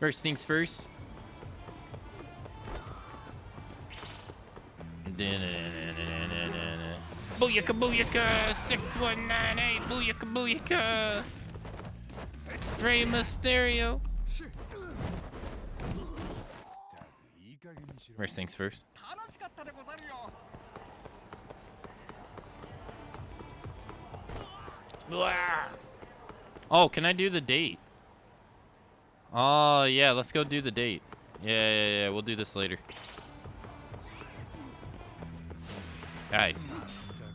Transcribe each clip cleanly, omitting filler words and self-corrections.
First things first. Booyaka booyaka 6198 booyaka booyaka Rey Mysterio. First things first. Oh, can I do the date? Oh yeah, let's go do the date. Yeah, we'll do this later. Guys.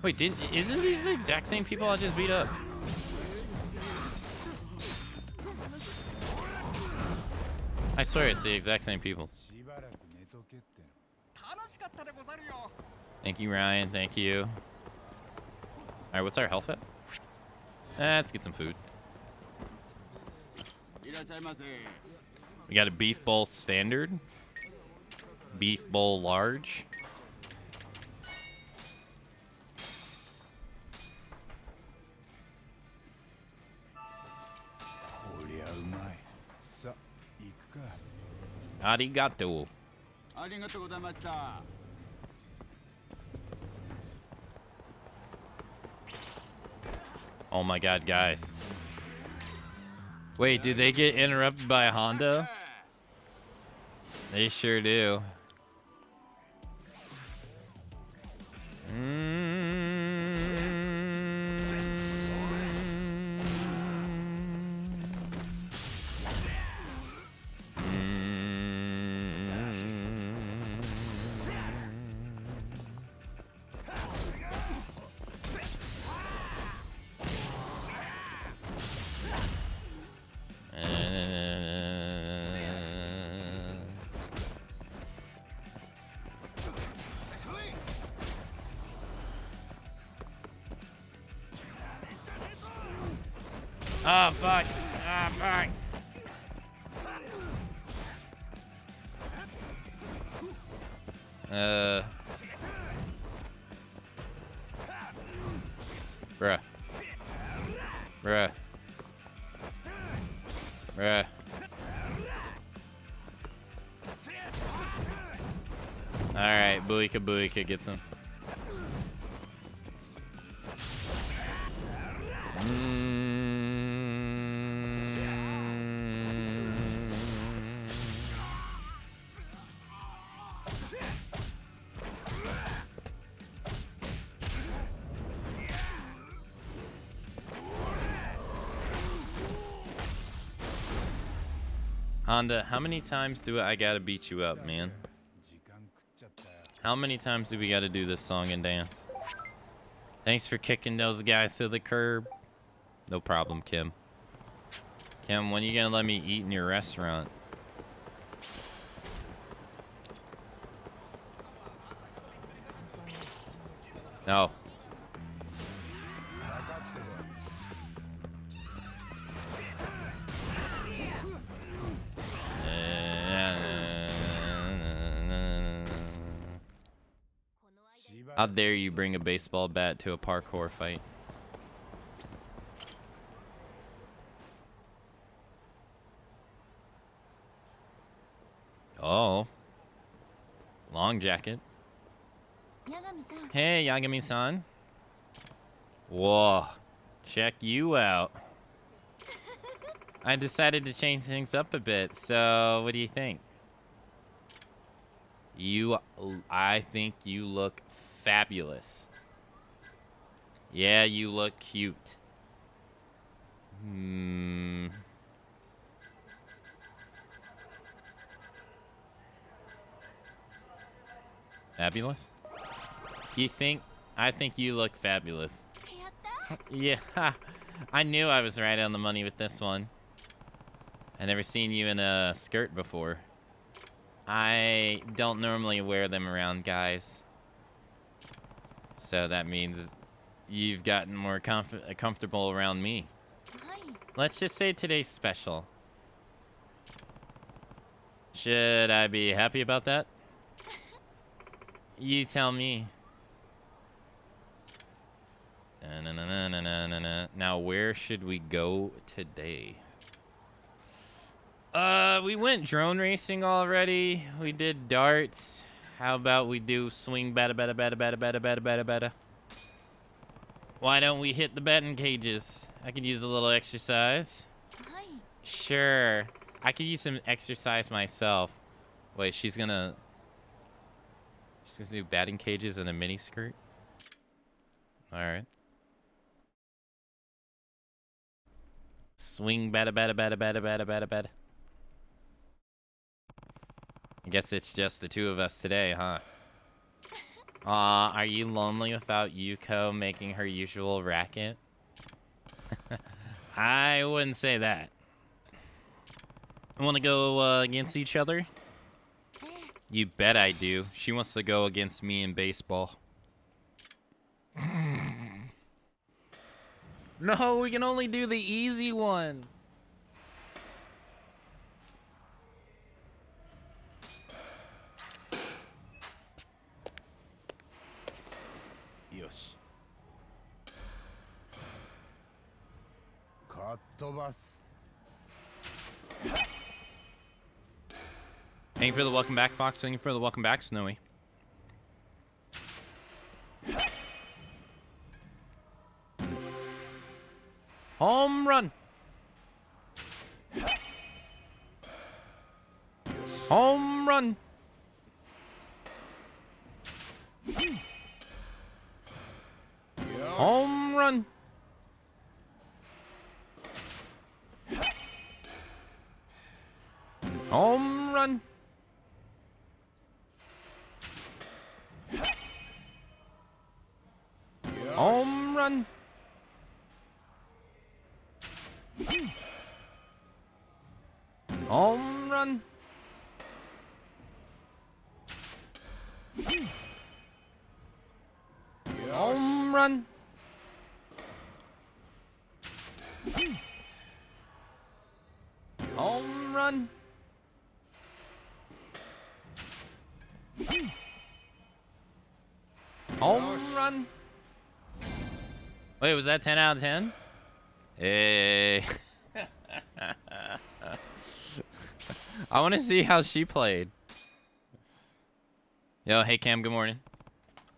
Wait, isn't these the exact same people I just beat up? I swear it's the exact same people. Thank you, Ryan. Thank you. Alright, what's our health at? Let's get some food. We got a beef bowl standard. Beef bowl large. Arigato. Oh my god, guys. Wait, do they get interrupted by a Honda? They sure do. Oh, fuck. Ah, fuck. Bruh. Bruh. Bruh. Alright, Buika Buika gets him. Honda, how many times do I gotta beat you up, man? How many times do we gotta do this song and dance? Thanks for kicking those guys to the curb. No problem, Kim. Kim, when are you gonna let me eat in your restaurant? No. How dare you bring a baseball bat to a parkour fight? Oh. Long jacket. Hey, Yagami-san. Whoa. Check you out. I decided to change things up a bit, so what do you think? I think you look fabulous. Yeah, you look cute. Fabulous? You think? I think you look fabulous. Yeah, I knew I was right on the money with this one. I never seen you in a skirt before. I don't normally wear them around guys. So that means you've gotten more comfortable around me. Let's just say today's special. Should I be happy about that? You tell me. Now, where should we go today? We went drone racing already. We did darts. How about we do swing bada bada bada bada bada bada bada bada? Why don't we hit the batting cages? I could use a little exercise. Sure. I could use some exercise myself. Wait, she's gonna do batting cages and a mini skirt? Alright. Swing bada bada bada bada bada bada bada. I guess it's just the two of us today, huh? Are you lonely without Yuko making her usual racket? I wouldn't say that. Want to go against each other? You bet I do. She wants to go against me in baseball. No, we can only do the easy one. Yoshi. Thank you for the welcome back, Fox. Thank you for the welcome back, Snowy. Home run. Home run. Home run. Home run. Home run. Home run. Home run. Home run. Home run. Wait, was that 10 out of 10? Hey. I want to see how she played. Yo, hey Cam, good morning.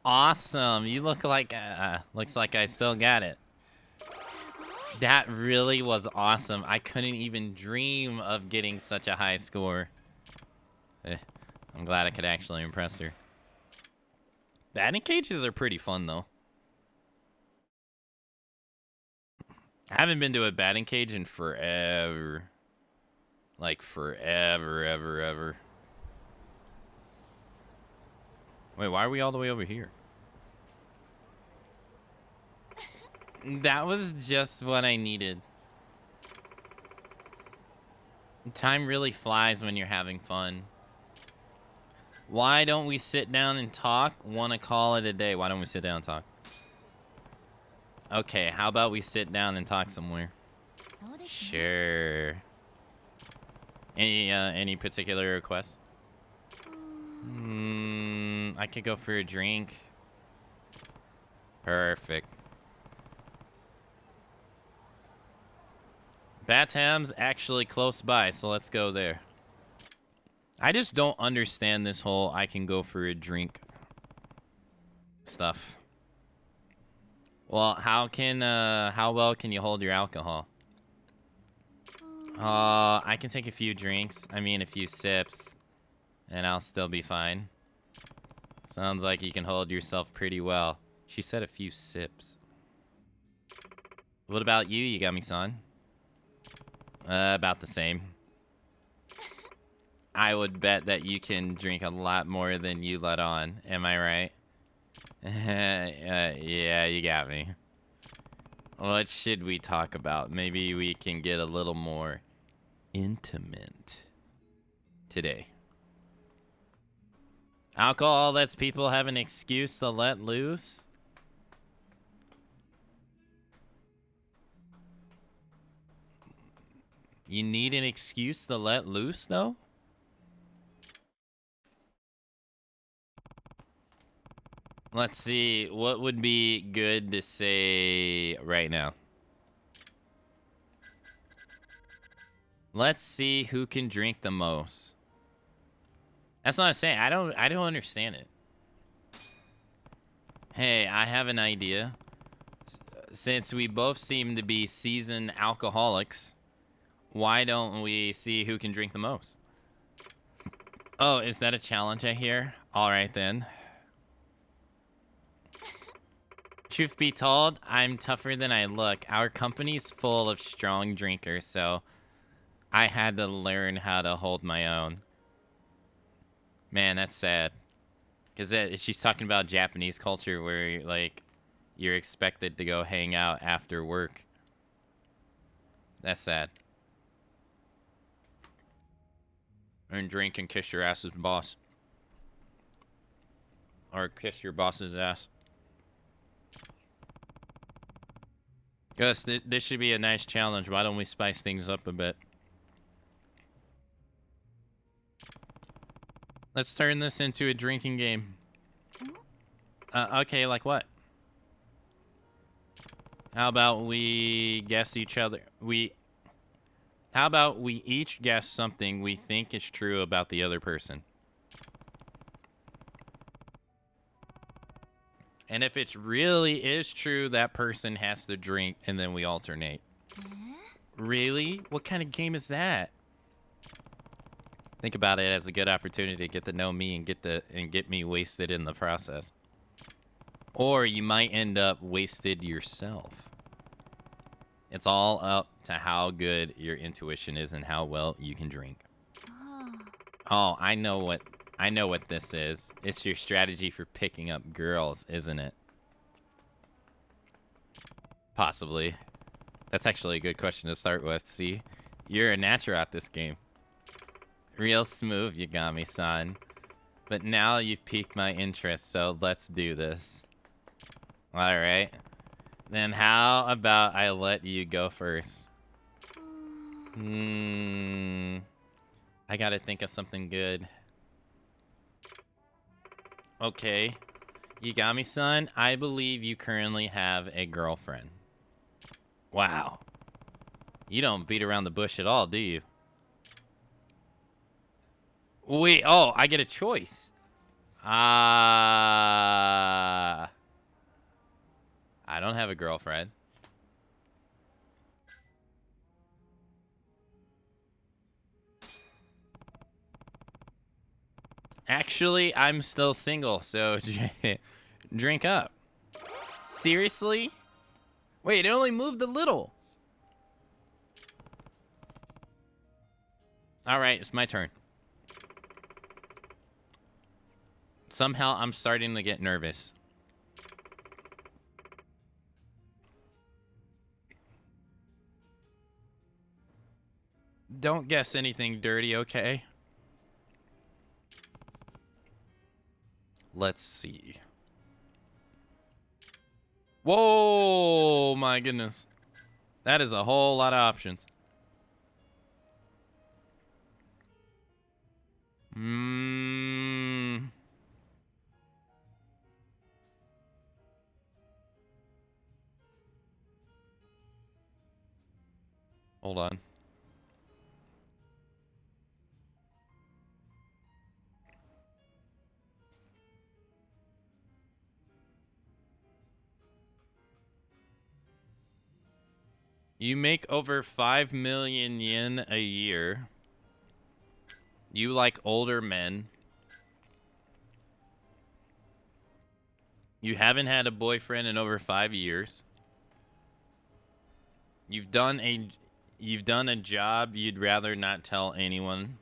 Awesome. You look like, looks like I still got it. That really was awesome. I couldn't even dream of getting such a high score. I'm glad I could actually impress her. Batting cages are pretty fun, though. I haven't been to a batting cage in forever. Like, forever, ever. Wait, why are we all the way over here? That was just what I needed. Time really flies when you're having fun. Why don't we sit down and talk? Want to call it a day. Why don't we sit down and talk? Okay, how about we sit down and talk somewhere? Sure. Any particular requests? I could go for a drink. Perfect. Batham's actually close by, so let's go there. I just don't understand this whole I can go for a drink stuff. Well, how well can you hold your alcohol? I can take a few drinks. I mean, a few sips. And I'll still be fine. Sounds like you can hold yourself pretty well. She said a few sips. What about you, Yagami-san? About the same. I would bet that you can drink a lot more than you let on. Am I right? Yeah, you got me. What should we talk about? Maybe we can get a little more intimate today. Alcohol lets people have an excuse to let loose? You need an excuse to let loose, though? Let's see. What would be good to say right now? Let's see who can drink the most. That's what I'm saying. I don't understand it. Hey, I have an idea. Since we both seem to be seasoned alcoholics, why don't we see who can drink the most? Oh, is that a challenge I hear? All right, then. Truth be told, I'm tougher than I look. Our company's full of strong drinkers, so I had to learn how to hold my own. Man, that's sad. Because she's talking about Japanese culture where, like, you're expected to go hang out after work. That's sad. And drink and kiss your ass's boss. Or kiss your boss's ass. Gus, this should be a nice challenge. Why don't we spice things up a bit? Let's turn this into a drinking game. Okay, like what? How about we guess each other? How about we each guess something we think is true about the other person? And if it really is true, that person has to drink, and then we alternate. Really? What kind of game is that? Think about it as a good opportunity to get to know me and get me wasted in the process. Or you might end up wasted yourself. It's all up to how good your intuition is and how well you can drink. Oh, I know what this is. It's your strategy for picking up girls, isn't it? Possibly. That's actually a good question to start with. See, you're a natural at this game. Real smooth, Yagami-san. But now you've piqued my interest, so let's do this. Alright. Then how about I let you go first? I gotta think of something good. Okay. Yagami-san, I believe you currently have a girlfriend. Wow. You don't beat around the bush at all, do you? Wait, oh, I get a choice. I don't have a girlfriend. Actually, I'm still single, so drink up. Seriously? Wait, it only moved a little. All right, it's my turn. Somehow I'm starting to get nervous. Don't guess anything dirty, okay? Let's see. Whoa, my goodness. That is a whole lot of options. Hold on. You make over 5 million yen a year. You like older men. You haven't had a boyfriend in over 5 years. You've done a job you'd rather not tell anyone.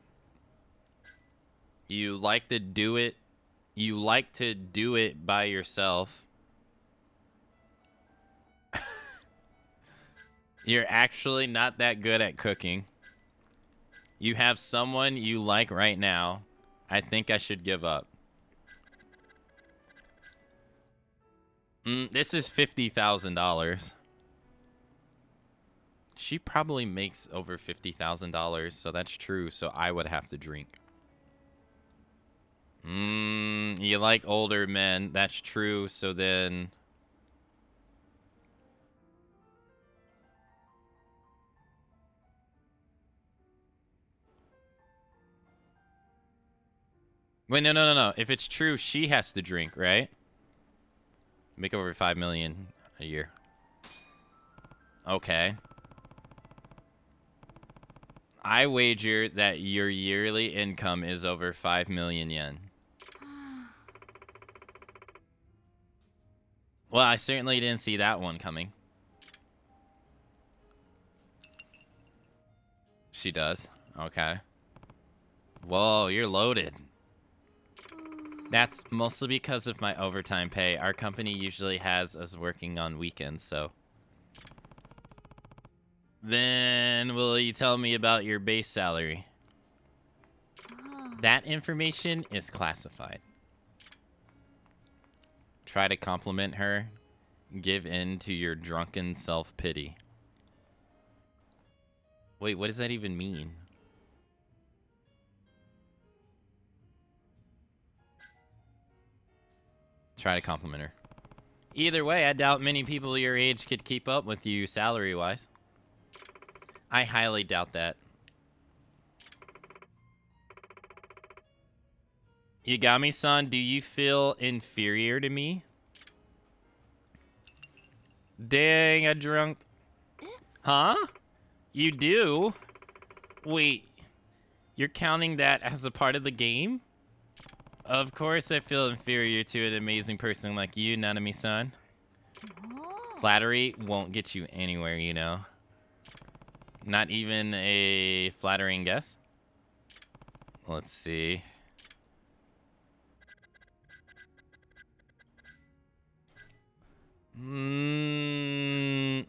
You like to do it. You like to do it by yourself. You're actually not that good at cooking. You have someone you like right now. I think I should give up. This is $50,000. She probably makes over $50,000, so that's true. So I would have to drink. You like older men. That's true. So then... Wait, no. If it's true, she has to drink, right? Make over 5 million a year. Okay. I wager that your yearly income is over 5 million yen. Well, I certainly didn't see that one coming. She does. Okay. Whoa, you're loaded. That's mostly because of my overtime pay. Our company usually has us working on weekends, so. Then will you tell me about your base salary? That information is classified. Try to compliment her. Give in to your drunken self-pity. Wait, what does that even mean? Try to compliment her. Either way, I doubt many people your age could keep up with you salary-wise. I highly doubt that. Yagami-san, do you feel inferior to me? Dang, a drunk. Huh? You do? Wait, you're counting that as a part of the game? Of course I feel inferior to an amazing person like you, Nanami-san. Flattery won't get you anywhere, you know. Not even a flattering guess? Let's see.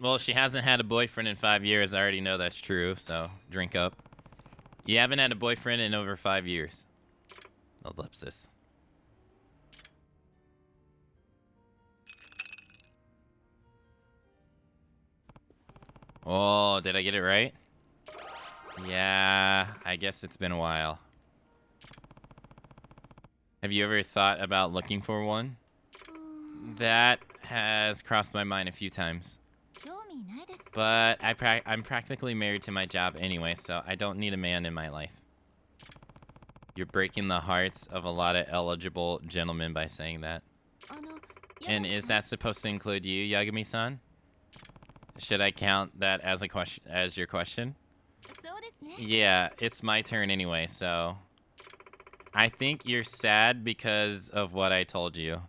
Well, she hasn't had a boyfriend in 5 years. I already know that's true, so drink up. You haven't had a boyfriend in over 5 years. Ellipsis. Oh, did I get it right? Yeah, I guess it's been a while. Have you ever thought about looking for one? That has crossed my mind a few times. But I'm practically married to my job anyway, so I don't need a man in my life. You're breaking the hearts of a lot of eligible gentlemen by saying that. And is that supposed to include you, Yagami-san? Should I count that as a question, as your question? Yeah, it's my turn anyway, so I think you're sad because of what I told you.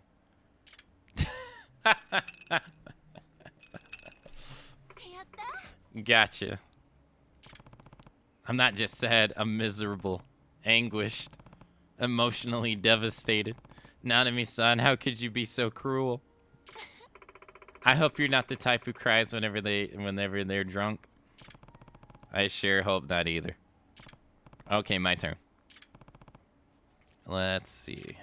Gotcha. I'm not just sad, I'm miserable, anguished, emotionally devastated. Nanami-san, how could you be so cruel? I hope you're not the type who cries whenever they're drunk. I sure hope not either. Okay, my turn. Let's see.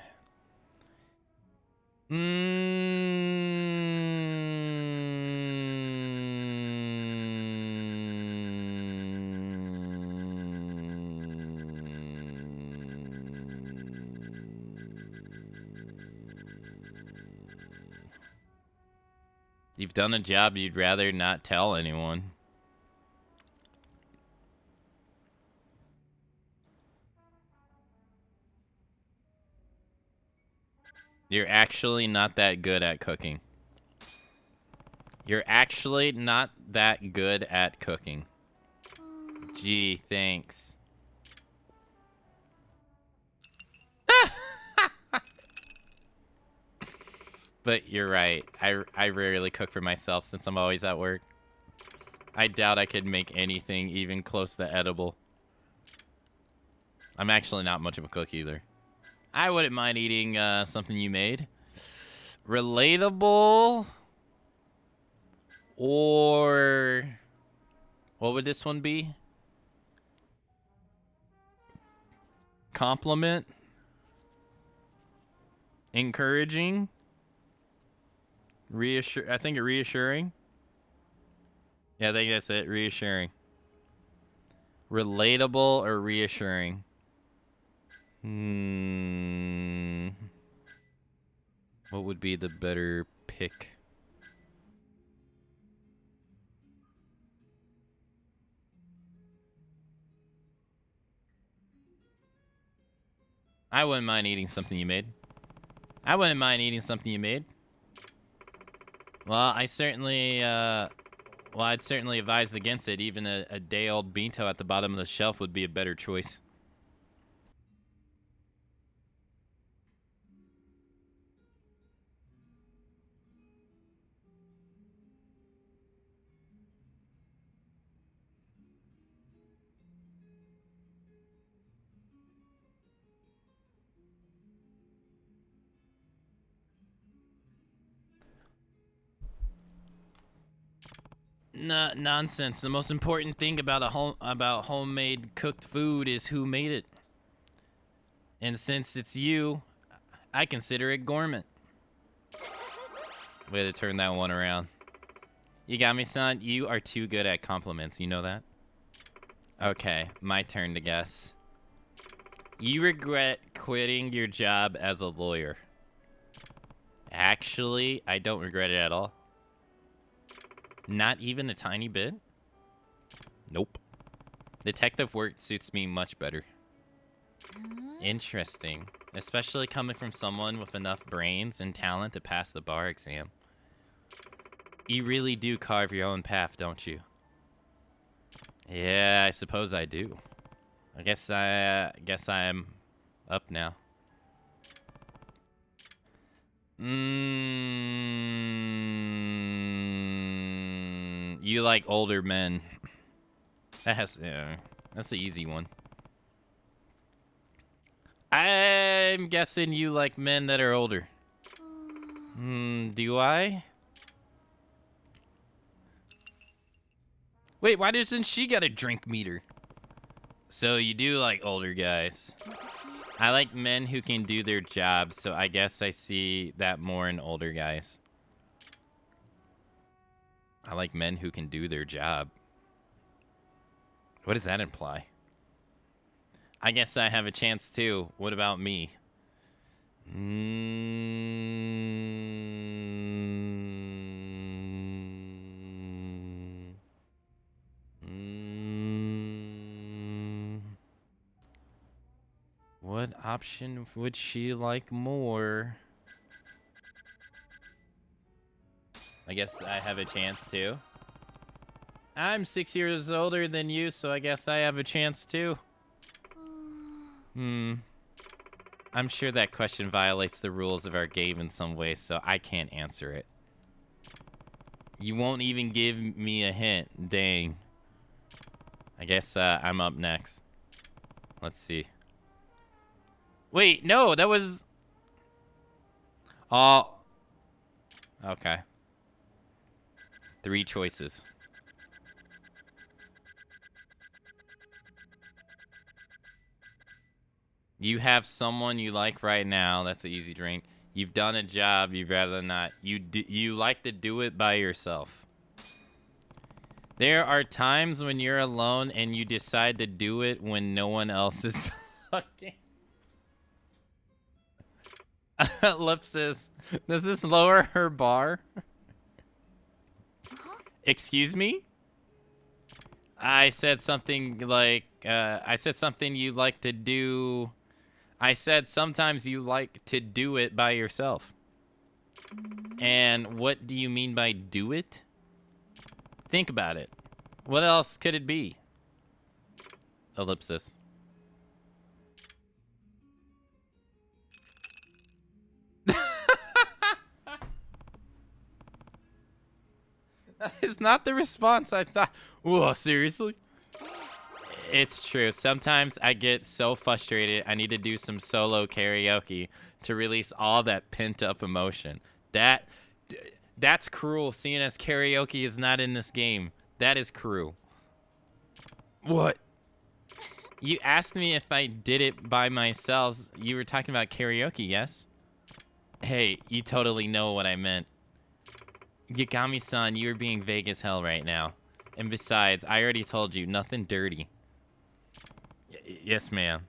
You've done a job you'd rather not tell anyone. You're actually not that good at cooking. You're actually not that good at cooking. Gee, thanks. But you're right. I rarely cook for myself since I'm always at work. I doubt I could make anything even close to edible. I'm actually not much of a cook either. I wouldn't mind eating something you made. Relatable? Or what would this one be? Compliment? Encouraging? I think reassuring. Yeah, I think that's it. Reassuring. Relatable or reassuring? What would be the better pick? I wouldn't mind eating something you made. I wouldn't mind eating something you made. Well, I'd certainly advise against it. Even a day-old bento at the bottom of the shelf would be a better choice. Nonsense. The most important thing about homemade cooked food is who made it. And since it's you, I consider it gourmet. Way to turn that one around. You got me, son. You are too good at compliments. You know that? Okay, my turn to guess. You regret quitting your job as a lawyer. Actually, I don't regret it at all. Not even a tiny bit? Nope. Detective work suits me much better. Interesting. Especially coming from someone with enough brains and talent to pass the bar exam. You really do carve your own path, don't you? Yeah, I suppose I do. I guess I'm up now. You like older men. That's an easy one. I'm guessing you like men that are older. Do I? Wait, why doesn't she get a drink meter? So you do like older guys. I like men who can do their jobs, so I guess I see that more in older guys. I like men who can do their job. What does that imply? I guess I have a chance too. What about me? What option would she like more? I guess I have a chance too. I'm 6 years older than you, so I guess I have a chance too. I'm sure that question violates the rules of our game in some way, so I can't answer it. You won't even give me a hint. Dang. I guess I'm up next. Let's see. Wait, no, that was... Oh. Okay. 3 choices. You have someone you like right now. That's an easy drink. You've done a job you'd rather not. You like to do it by yourself. There are times when you're alone and you decide to do it when no one else is looking. Ellipsis. Does this lower her bar? Excuse me? I said something like, I said something you like to do. I said sometimes you like to do it by yourself. And what do you mean by do it? Think about it. What else could it be? Ellipsis. That is not the response I thought. Whoa, seriously? It's true. Sometimes I get so frustrated, I need to do some solo karaoke to release all that pent-up emotion. That's cruel, seeing as karaoke is not in this game. That is cruel. What? You asked me if I did it by myself. You were talking about karaoke, yes? Hey, you totally know what I meant. Yagami-san, you're being vague as hell right now. And besides, I already told you, nothing dirty. Yes, ma'am.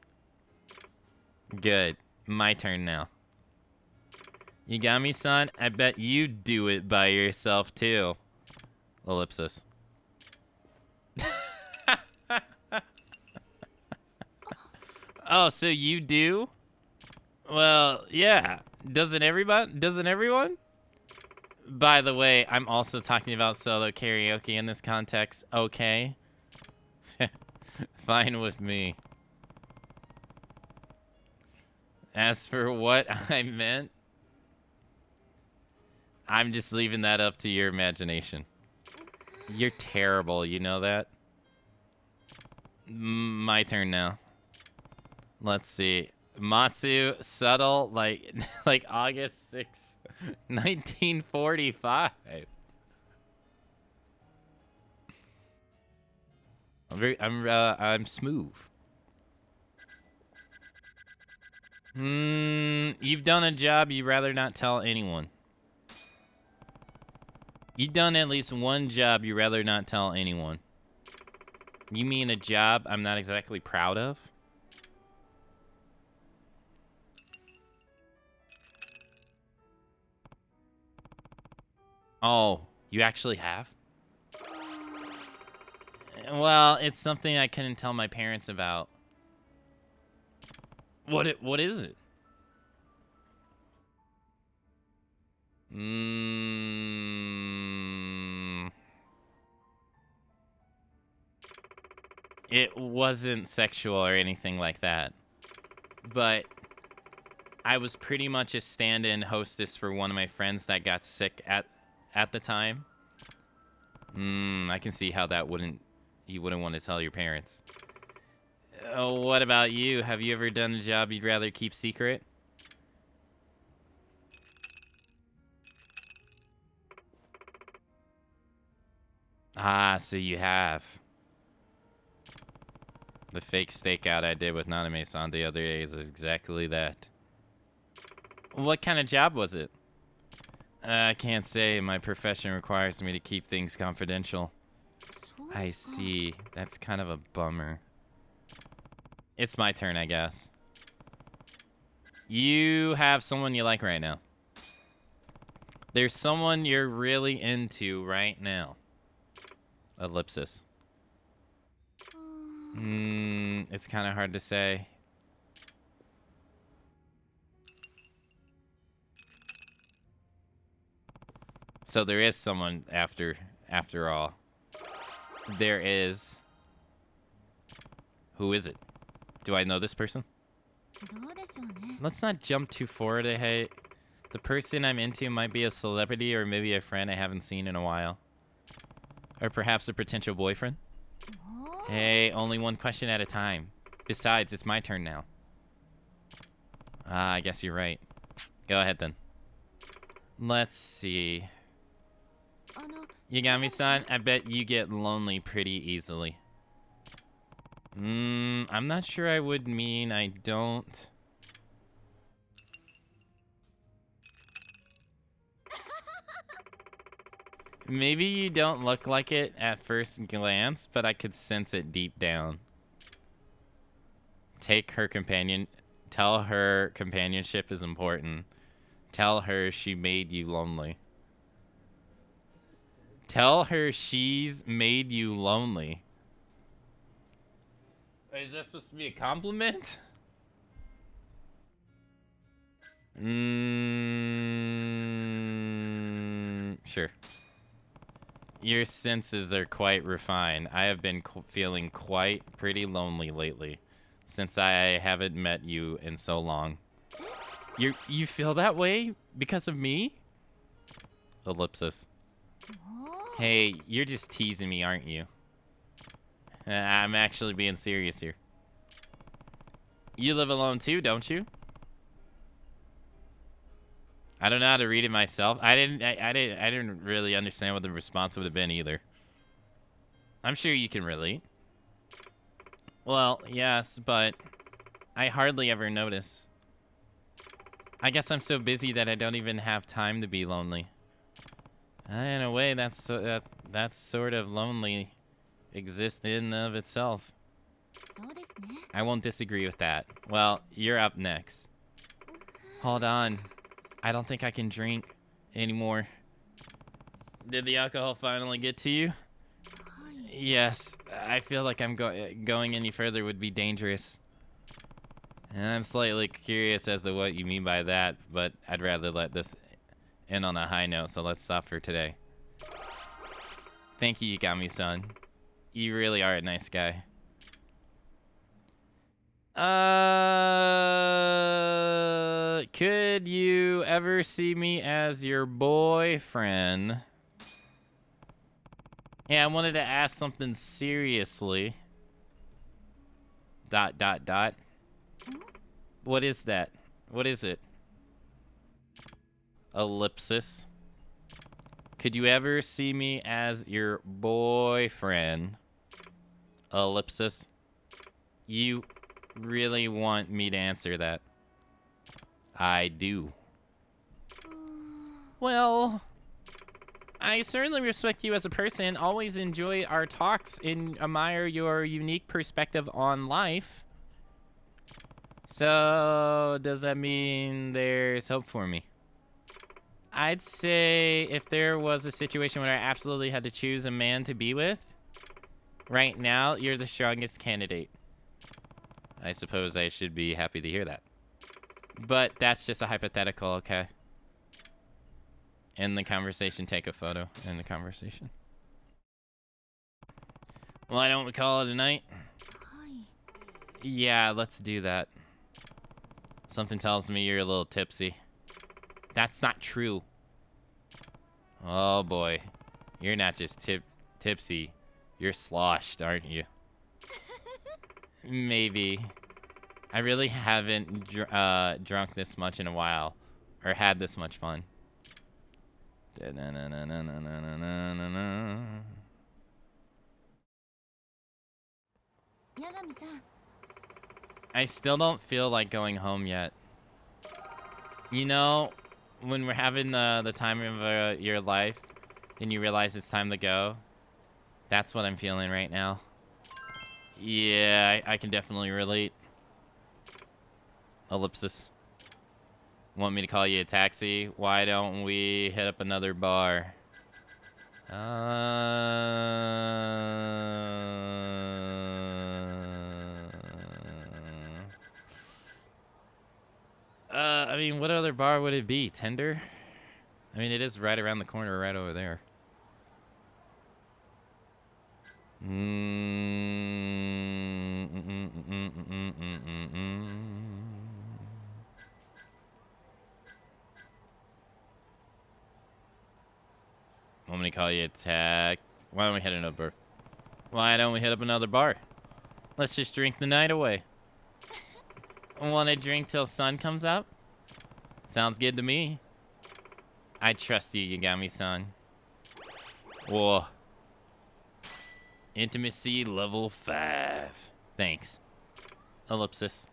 Good. My turn now. Yagami-san, I bet you do it by yourself, too. Ellipsis. Oh, so you do? Well, yeah. Doesn't everybody? Doesn't everyone? By the way, I'm also talking about solo karaoke in this context. Okay. Fine with me. As for what I meant, I'm just leaving that up to your imagination. You're terrible, you know that? My turn now. Let's see. Matsu, subtle, like like August 6th, 1945. I'm smooth. You've done a job you'd rather not tell anyone. You've done at least one job you'd rather not tell anyone. You mean a job I'm not exactly proud of? Oh, you actually have? Well, it's something I couldn't tell my parents about. What is it? It wasn't sexual or anything like that. But I was pretty much a stand-in hostess for one of my friends that got sick at the time. I can see how that you wouldn't want to tell your parents. What about you? Have you ever done a job you'd rather keep secret? Ah, so you have. The fake stakeout I did with Naname-san the other day is exactly that. What kind of job was it? I can't say. My profession requires me to keep things confidential. I see. That's kind of a bummer. It's my turn, I guess. You have someone you like right now. There's someone you're really into right now. Ellipsis. It's kind of hard to say. So there is someone after all. There is. Who is it? Do I know this person? Let's not jump too forward ahead. The person I'm into might be a celebrity or maybe a friend I haven't seen in a while. Or perhaps a potential boyfriend. Hey, only one question at a time. Besides, it's my turn now. I guess you're right. Go ahead then. Let's see. Yagami-san, I bet you get lonely pretty easily. I'm not sure I would mean I don't. Maybe you don't look like it at first glance, but I could sense it deep down. Take her companion. Tell her companionship is important. Tell her she made you lonely. Tell her she's made you lonely. Is that supposed to be a compliment? Sure. Your senses are quite refined. I have been feeling pretty lonely lately, since I haven't met you in so long. You feel that way because of me? Ellipsis. Hey, you're just teasing me, aren't you? I'm actually being serious here. You live alone too, don't you? I don't know how to read it myself. I didn't really understand what the response would have been either. I'm sure you can relate. Well, yes, but I hardly ever notice. I guess I'm so busy that I don't even have time to be lonely. In a way, that's sort of lonely exists in and of itself. I won't disagree with that. Well, you're up next. Hold on. I don't think I can drink anymore. Did the alcohol finally get to you? Yes. I feel like I'm going any further would be dangerous. And I'm slightly curious as to what you mean by that, but I'd rather let this end on a high note, so let's stop for today. Thank you, Yagami-san. You really are a nice guy. Could you ever see me as your boyfriend? Yeah, I wanted to ask something seriously. ... What is that? What is it? Ellipsis. Could you ever see me as your boyfriend? Ellipsis. You really want me to answer that? I do. Well, I certainly respect you as a person, always enjoy our talks, and admire your unique perspective on life. So, does that mean there's hope for me? I'd say if there was a situation where I absolutely had to choose a man to be with, right now, you're the strongest candidate. I suppose I should be happy to hear that. But that's just a hypothetical, okay? End the conversation, take a photo. End the conversation. Why don't we call it a night? Yeah, let's do that. Something tells me you're a little tipsy. That's not true. Oh boy. You're not just tipsy. You're sloshed, aren't you? Maybe. I really haven't drunk this much in a while. Or had this much fun. I still don't feel like going home yet. You know, when we're having the time of your life, and you realize it's time to go, that's what I'm feeling right now. Yeah, I can definitely relate. Ellipsis. Want me to call you a taxi? Why don't we hit up another bar? I mean, what other bar would it be? Tender? I mean, it is right around the corner, right over there. Want me to call you a tax? Why don't we hit another bar? Why don't we hit up another bar? Let's just drink the night away. Want to drink till sun comes up? Sounds good to me. I trust you, Yagami-san. Whoa. Intimacy level 5. Thanks. Ellipsis.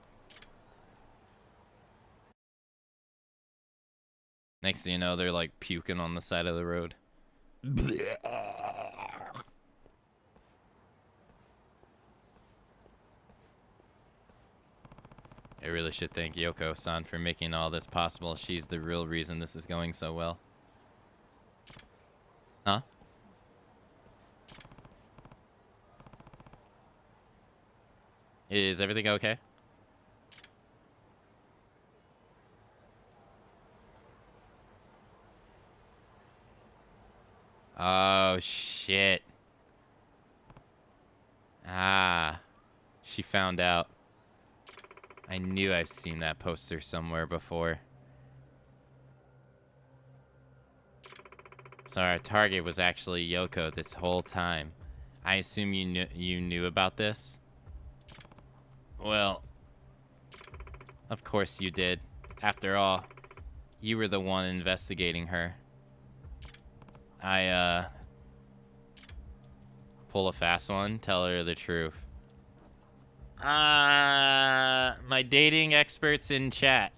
Next thing you know, they're like puking on the side of the road. I really should thank Yoko-san for making all this possible. She's the real reason this is going so well. Huh? Is everything okay? Oh, shit. Ah. She found out. I knew I've seen that poster somewhere before. So our target was actually Yoko this whole time. I assume you knew about this? Well, of course you did. After all, you were the one investigating her. Pull a fast one, tell her the truth. My dating experts in chat.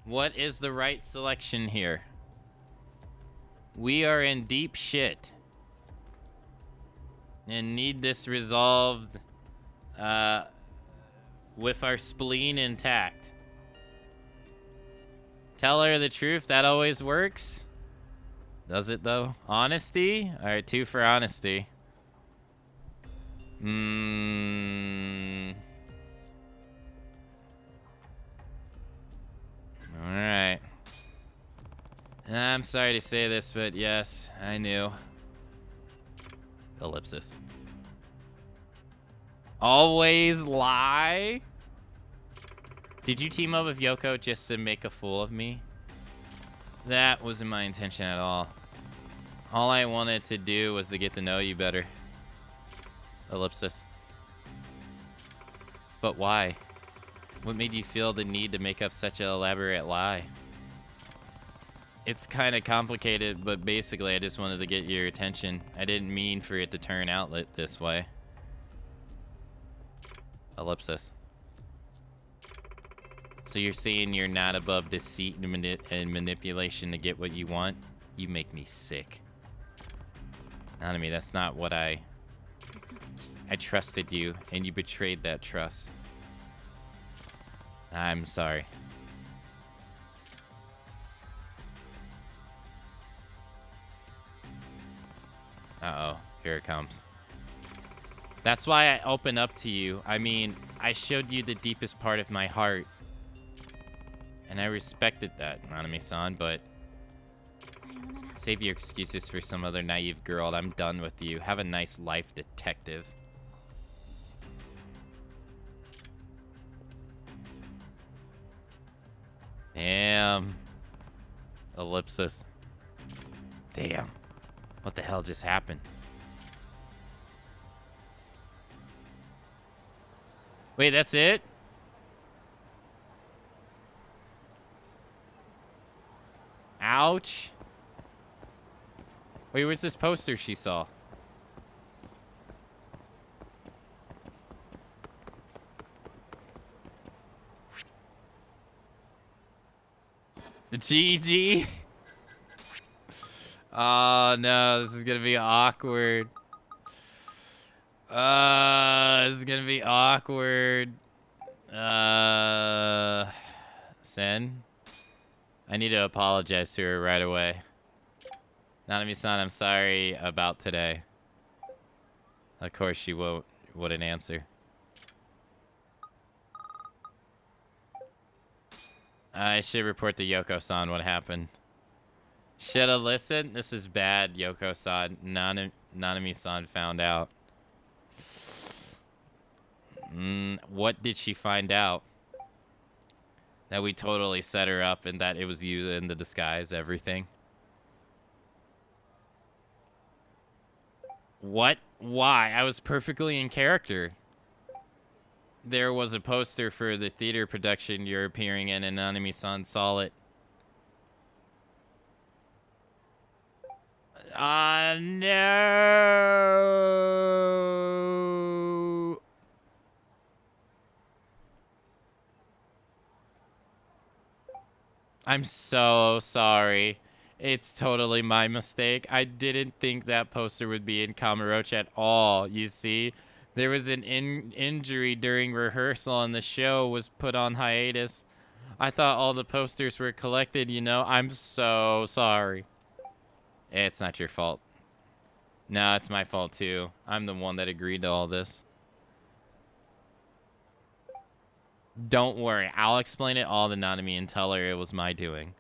What is the right selection here? We are in deep shit. And need this resolved with our spleen intact. Tell her the truth, that always works. Does it, though? Honesty? All right, 2 for honesty. All right. I'm sorry to say this, but yes, I knew. Ellipsis. Always lie? Did you team up with Yoko just to make a fool of me? That wasn't my intention at all. All I wanted to do was to get to know you better. Ellipsis. But why? What made you feel the need to make up such an elaborate lie? It's kind of complicated, but basically I just wanted to get your attention. I didn't mean for it to turn out this way. Ellipsis. So you're saying you're not above deceit and manipulation to get what you want? You make me sick. Nanami, that's not what I trusted you, and you betrayed that trust. I'm sorry. Uh-oh, here it comes. That's why I open up to you. I mean, I showed you the deepest part of my heart. And I respected that, Nanami-san, but save your excuses for some other naive girl. I'm done with you. Have a nice life, detective. Damn. Ellipsis. Damn. What the hell just happened? Wait, that's it? Ouch. Wait, where's this poster she saw? The GG? Oh no, this is gonna be awkward. This is gonna be awkward. Sen? I need to apologize to her right away. Nanami-san, I'm sorry about today. Of course she wouldn't answer. I should report to Yoko-san what happened. Should have listened? This is bad, Yoko-san. Nanami-san found out. What did she find out? That we totally set her up and that it was you in the disguise, everything. What? Why? I was perfectly in character. There was a poster for the theater production you're appearing in, and Nanami-san saw it. No. I'm so sorry. It's totally my mistake. I didn't think that poster would be in Kamurocho at all, you see? There was an injury during rehearsal and the show was put on hiatus. I thought all the posters were collected, you know? I'm so sorry. It's not your fault. No, it's my fault too. I'm the one that agreed to all this. Don't worry. I'll explain it all to Nanami and tell her it was my doing.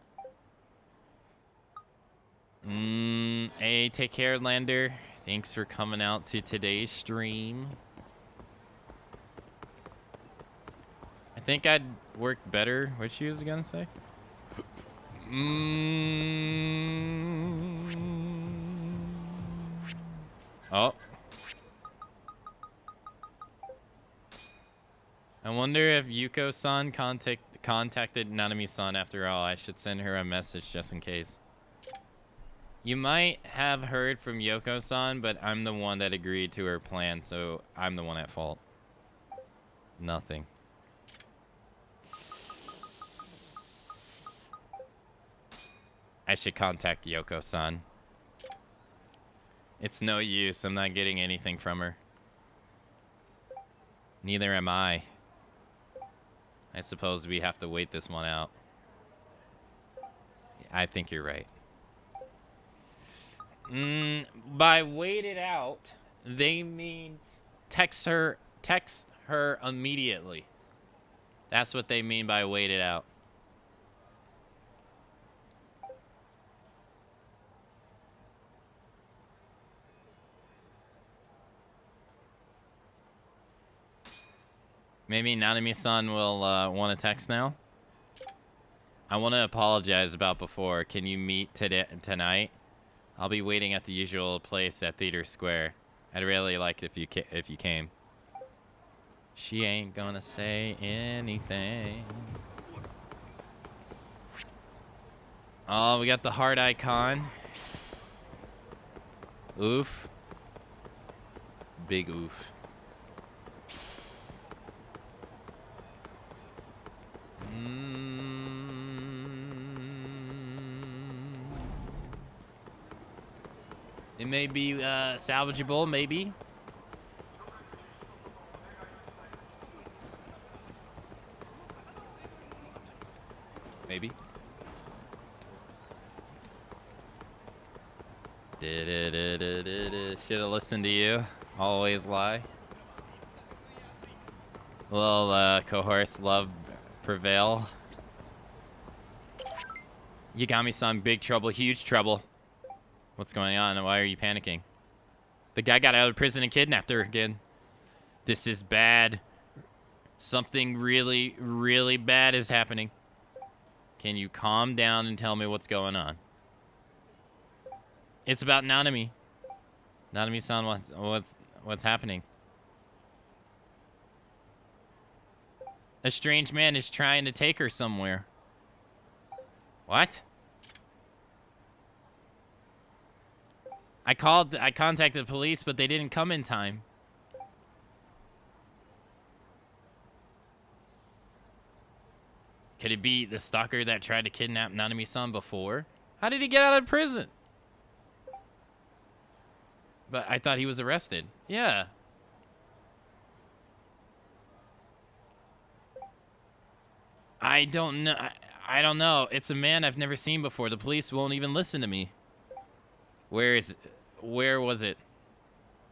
Hey, take care, Lander. Thanks for coming out to today's stream. I think I'd work better. What she was gonna say? Oh. I wonder if Yuko-san contacted Nanami-san after all. I should send her a message just in case. You might have heard from Yoko-san, but I'm the one that agreed to her plan, so I'm the one at fault. Nothing. I should contact Yoko-san. It's no use. I'm not getting anything from her. Neither am I. I suppose we have to wait this one out. I think you're right. By wait it out, they mean text her immediately. That's what they mean by wait it out. Maybe Nanami-san will want to text now. I want to apologize about before. Can you meet tonight? I'll be waiting at the usual place at Theater Square. I'd really like if you came. She ain't gonna say anything. Oh, we got the heart icon. Oof. Big oof. It may be salvageable, maybe. Maybe. Should have listened to you. Always lie. Will coerce love prevail? Yagami-san, big trouble, huge trouble. What's going on? Why are you panicking? The guy got out of prison and kidnapped her again. This is bad. Something really, really bad is happening. Can you calm down and tell me what's going on? It's about Nanami. Nanami-san, what's happening? A strange man is trying to take her somewhere. What? I contacted the police, but they didn't come in time. Could it be the stalker that tried to kidnap Nanami-san before? How did he get out of prison? But I thought he was arrested. Yeah. I don't know. I don't know. It's a man I've never seen before. The police won't even listen to me. Where is it? Where was it?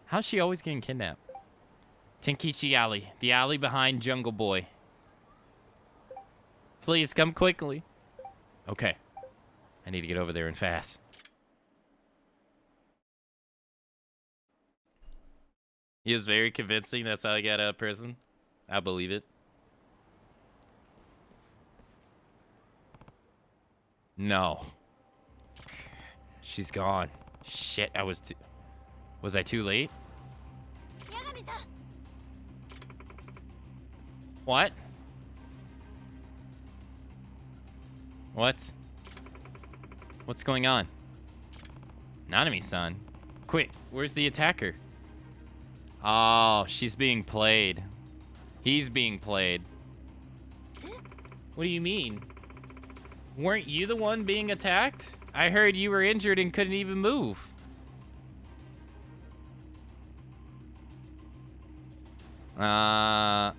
How's she always getting kidnapped? Tenkichi Alley. The alley behind Jungle Boy. Please come quickly. Okay. I need to get over there and fast. He was very convincing. That's how he got out of prison. I believe it. No. She's gone. Shit, was I too late? What? What's going on? Nanami-san. Quick, where's the attacker? Oh, she's being played. He's being played. What do you mean? Weren't you the one being attacked? I heard you were injured and couldn't even move. Huh?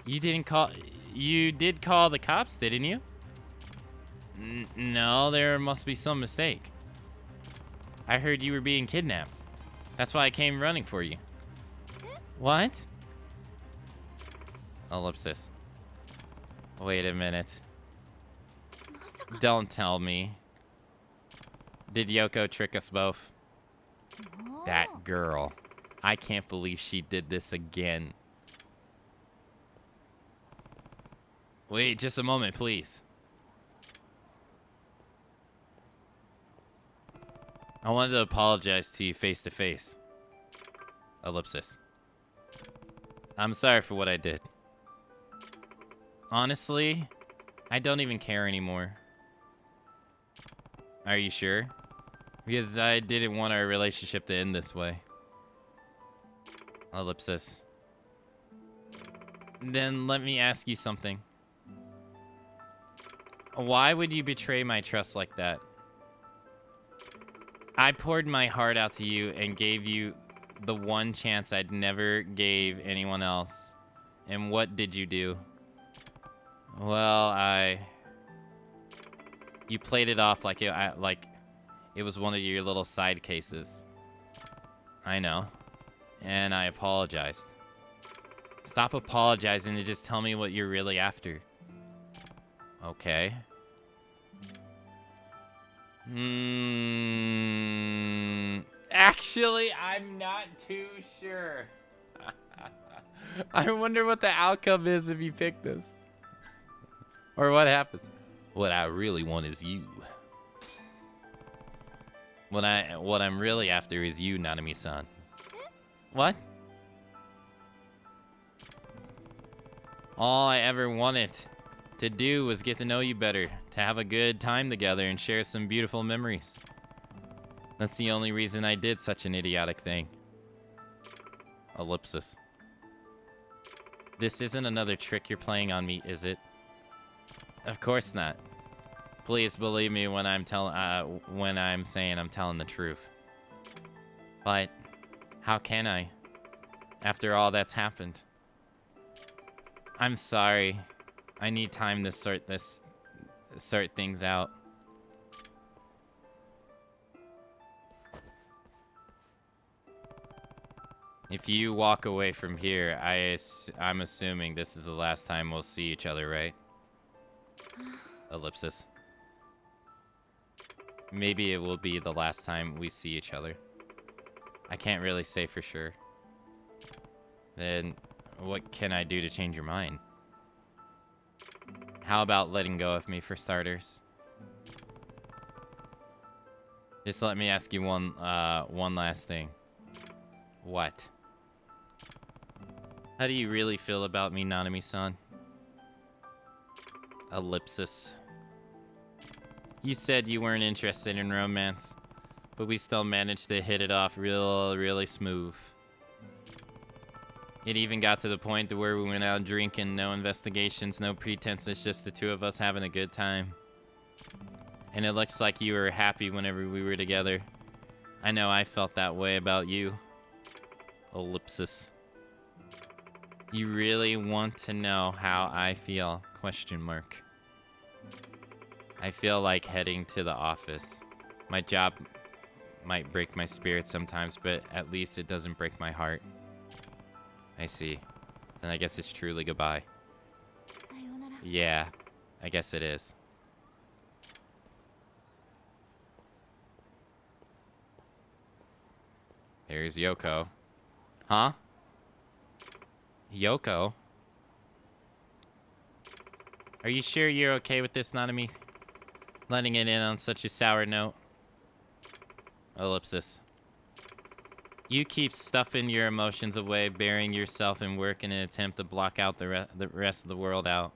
You did call the cops, didn't you? No, there must be some mistake. I heard you were being kidnapped. That's why I came running for you. What? Ellipsis. Wait a minute. Don't tell me. Did Yoko trick us both? That girl. I can't believe she did this again. Wait, just a moment, please. I wanted to apologize to you face to face. Ellipsis. I'm sorry for what I did. Honestly, I don't even care anymore. Are you sure? Because I didn't want our relationship to end this way. Ellipsis. Then let me ask you something. Why would you betray my trust like that? I poured my heart out to you and gave you the one chance I'd never gave anyone else. And what did you do? Well, you played it off like It was one of your little side cases. I know. And I apologized. Stop apologizing and just tell me what you're really after. Okay. Actually, I'm not too sure. I wonder what the outcome is if you pick this. Or what happens. What I really want is you. What I'm really after is you, Nanami-san. What? All I ever wanted to do was get to know you better, to have a good time together and share some beautiful memories. That's the only reason I did such an idiotic thing. Ellipsis. This isn't another trick you're playing on me, is it? Of course not. Please believe me when I'm saying I'm telling the truth. But how can I? After all that's happened. I'm sorry. I need time to sort things out. If you walk away from here, I'm assuming this is the last time we'll see each other, right? Ellipsis. Maybe it will be the last time we see each other. I can't really say for sure. Then what can I do to change your mind? How about letting go of me for starters? Just let me ask you one last thing. What? How do you really feel about me, Nanami-san? Ellipsis. You said you weren't interested in romance, but we still managed to hit it off really smooth. It even got to the point to where we went out drinking, no investigations, no pretenses, just the two of us having a good time. And it looks like you were happy whenever we were together. I know I felt that way about you. Ellipsis. You really want to know how I feel? Question mark. I feel like heading to the office. My job might break my spirit sometimes, but at least it doesn't break my heart. I see. Then I guess it's truly goodbye. Yeah, I guess it is. There's Yoko. Huh? Yoko? Are you sure you're okay with this, Nanami? Letting it in on such a sour note? Ellipsis. You keep stuffing your emotions away, burying yourself in work in an attempt to block out the rest of the world out.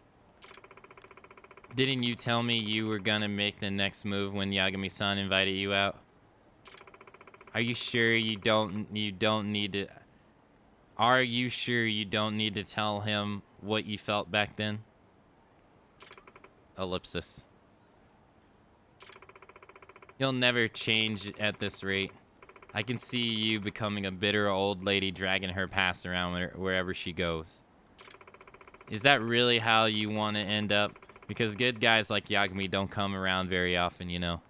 Didn't you tell me you were gonna make the next move when Yagami-san invited you out? Are you sure you don't need to... Are you sure you don't need to tell him what you felt back then? Ellipsis. You'll never change at this rate. I can see you becoming a bitter old lady dragging her past around wherever she goes. Is that really how you want to end up? Because good guys like Yagami don't come around very often, you know.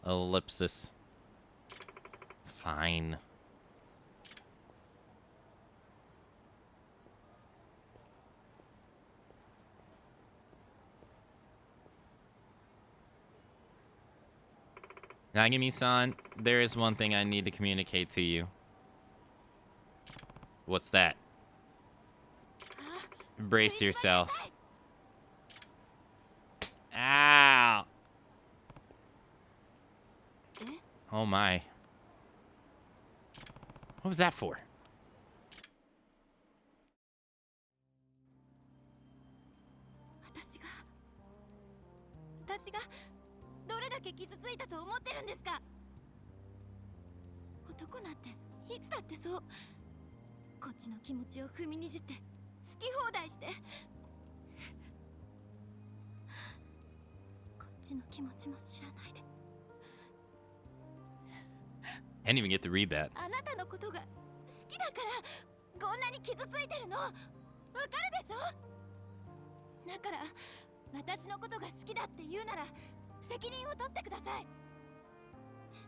Ellipsis. Fine. Nagami-san, there is one thing I need to communicate to you. What's that? Brace yourself. Ow! Oh my. What was that for? どれだけ傷ついたと思ってるんですか。男なんていつだってそう。こっちの気持ちを踏みにじって好き放題して。こっちの気持ちも知らないで。I didn't even get to read that. あなたのことが好きだからこんなに傷ついてるの。わかるでしょ。だから私のことが好きだって言うなら責任を取ってください。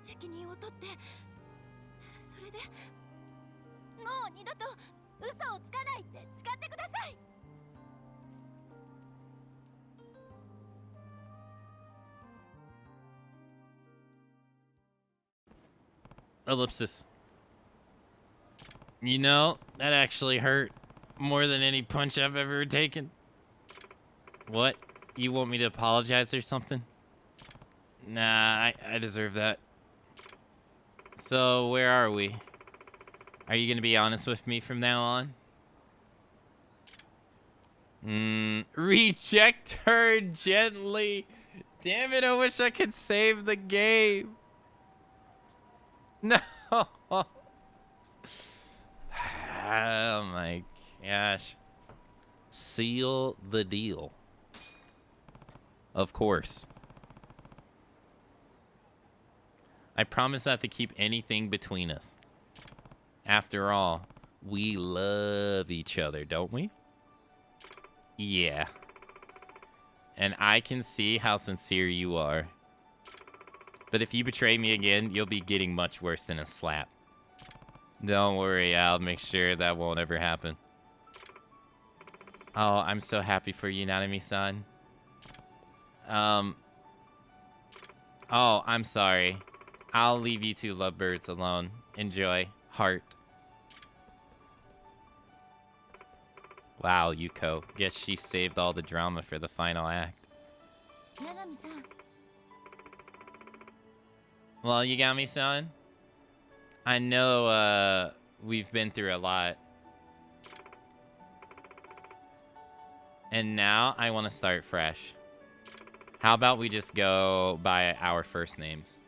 責任を取って、それでもう二度と嘘をつかないって誓ってください。Ellipsis. You know, that actually hurt more than any punch I've ever taken. What? You want me to apologize or something? Nah, I deserve that. So, where are we? Are you gonna be honest with me from now on? Reject her gently. Damn it, I wish I could save the game. No. Oh my gosh. Seal the deal. Of course. I promise not to keep anything between us. After all, we love each other, don't we? Yeah. And I can see how sincere you are. But if you betray me again, you'll be getting much worse than a slap. Don't worry, I'll make sure that won't ever happen. Oh, I'm so happy for you, Nanami-san. Oh, I'm sorry. I'll leave you two lovebirds alone. Enjoy. Heart. Wow, Yuko. Guess she saved all the drama for the final act. Nanami-san. Well, Yagami-san, I know we've been through a lot. And now I want to start fresh. How about we just go by our first names?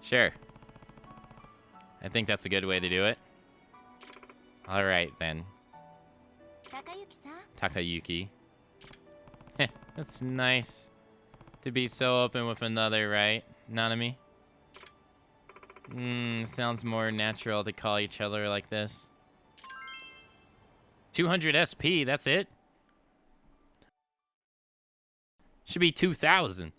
Sure. I think that's a good way to do it. All right, then. Takayuki. That's nice to be so open with another, right, Nanami? Sounds more natural to call each other like this. 200 SP, that's it? Should be 2,000.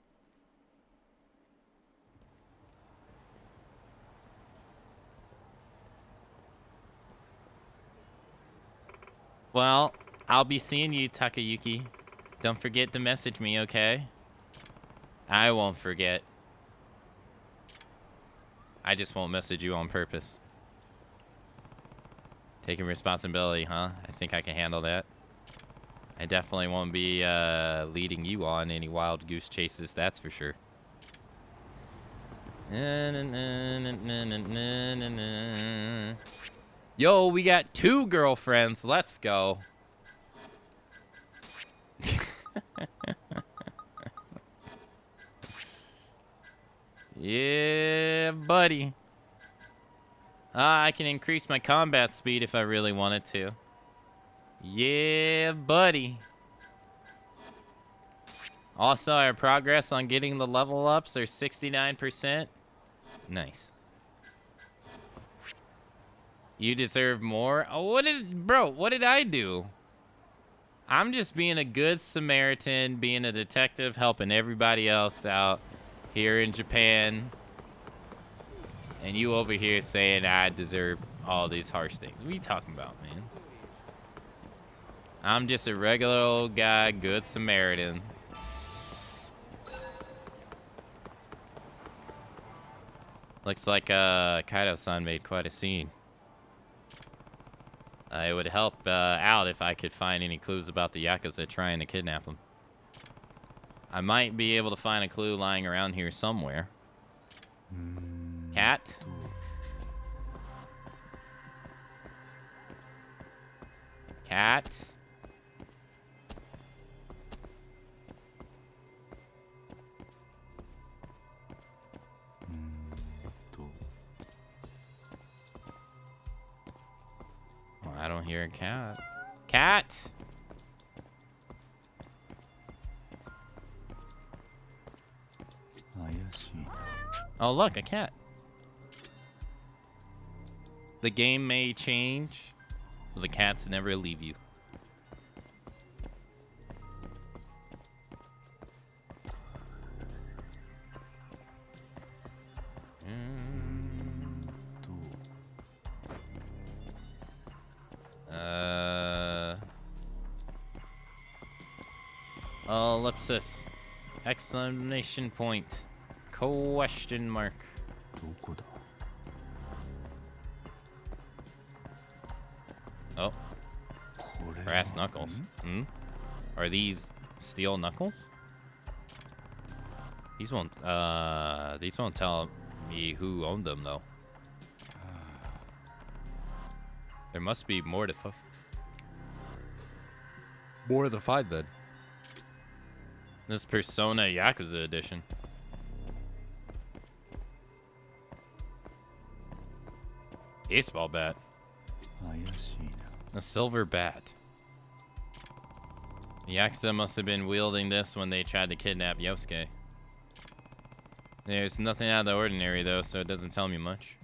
Well, I'll be seeing you, Takayuki. Don't forget to message me, okay? I won't forget. I just won't message you on purpose. Taking responsibility, huh? I think I can handle that. I definitely won't be leading you on any wild goose chases, that's for sure. Yo, we got 2 girlfriends. Let's go. Yeah, buddy. I can increase my combat speed if I really wanted to. Yeah, buddy. Also, our progress on getting the level ups are 69%. Nice. You deserve more? Oh, what did I do? I'm just being a good Samaritan, being a detective, helping everybody else out here in Japan. And you over here saying I deserve all these harsh things. What are you talking about, man? I'm just a regular old guy, good Samaritan. Looks like Kaido-san made quite a scene. It would help out if I could find any clues about the Yakuza trying to kidnap him. I might be able to find a clue lying around here somewhere. Cat? Cat? Oh, I don't hear a cat. Cat! Oh, look, a cat. The game may change, but the cats never leave you. ellipsis. Exclamation point. Question mark. どこだ Oh, これは brass knuckles. Hmm? Are these steel knuckles? These won't tell me who owned them though. There must be more to More to find then. this Persona Yakuza edition. Baseball bat. 怪しいな A silver bat. The Yakuza must have been wielding this when they tried to kidnap Yosuke. There's nothing out of the ordinary though, so it doesn't tell me much.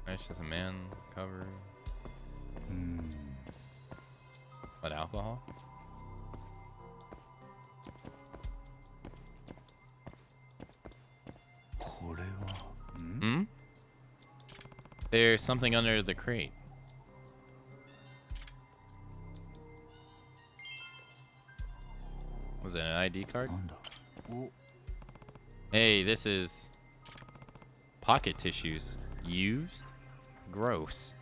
That's just a man cover. What, alcohol? Hmm? There's something under the crate. Was it an ID card? なんだお Hey, this is pocket tissues. Used? Gross.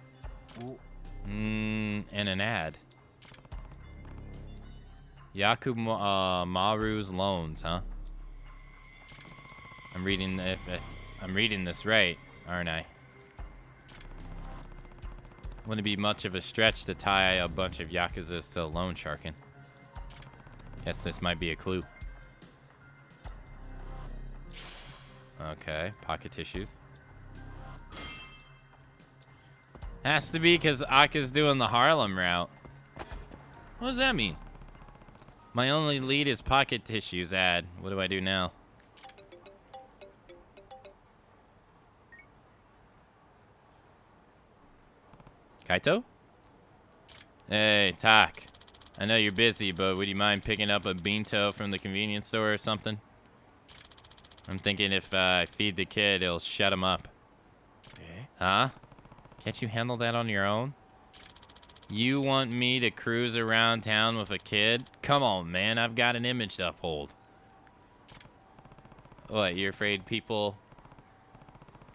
お And an ad. Maru's loans, huh? I'm reading if I'm reading this right, aren't I? Wouldn't be much of a stretch to tie a bunch of Yakuzas to loan sharking. Guess this might be a clue. Okay, pocket tissues. Has to be because Aka's doing the Harlem route. What does that mean? My only lead is pocket tissues ad. What do I do now? Kaito? Hey, Tak. I know you're busy, but would you mind picking up a bento from the convenience store or something? I'm thinking if I feed the kid, it'll shut him up. Huh? Can't you handle that on your own? You want me to cruise around town with a kid? Come on, man. I've got an image to uphold. What, you're afraid people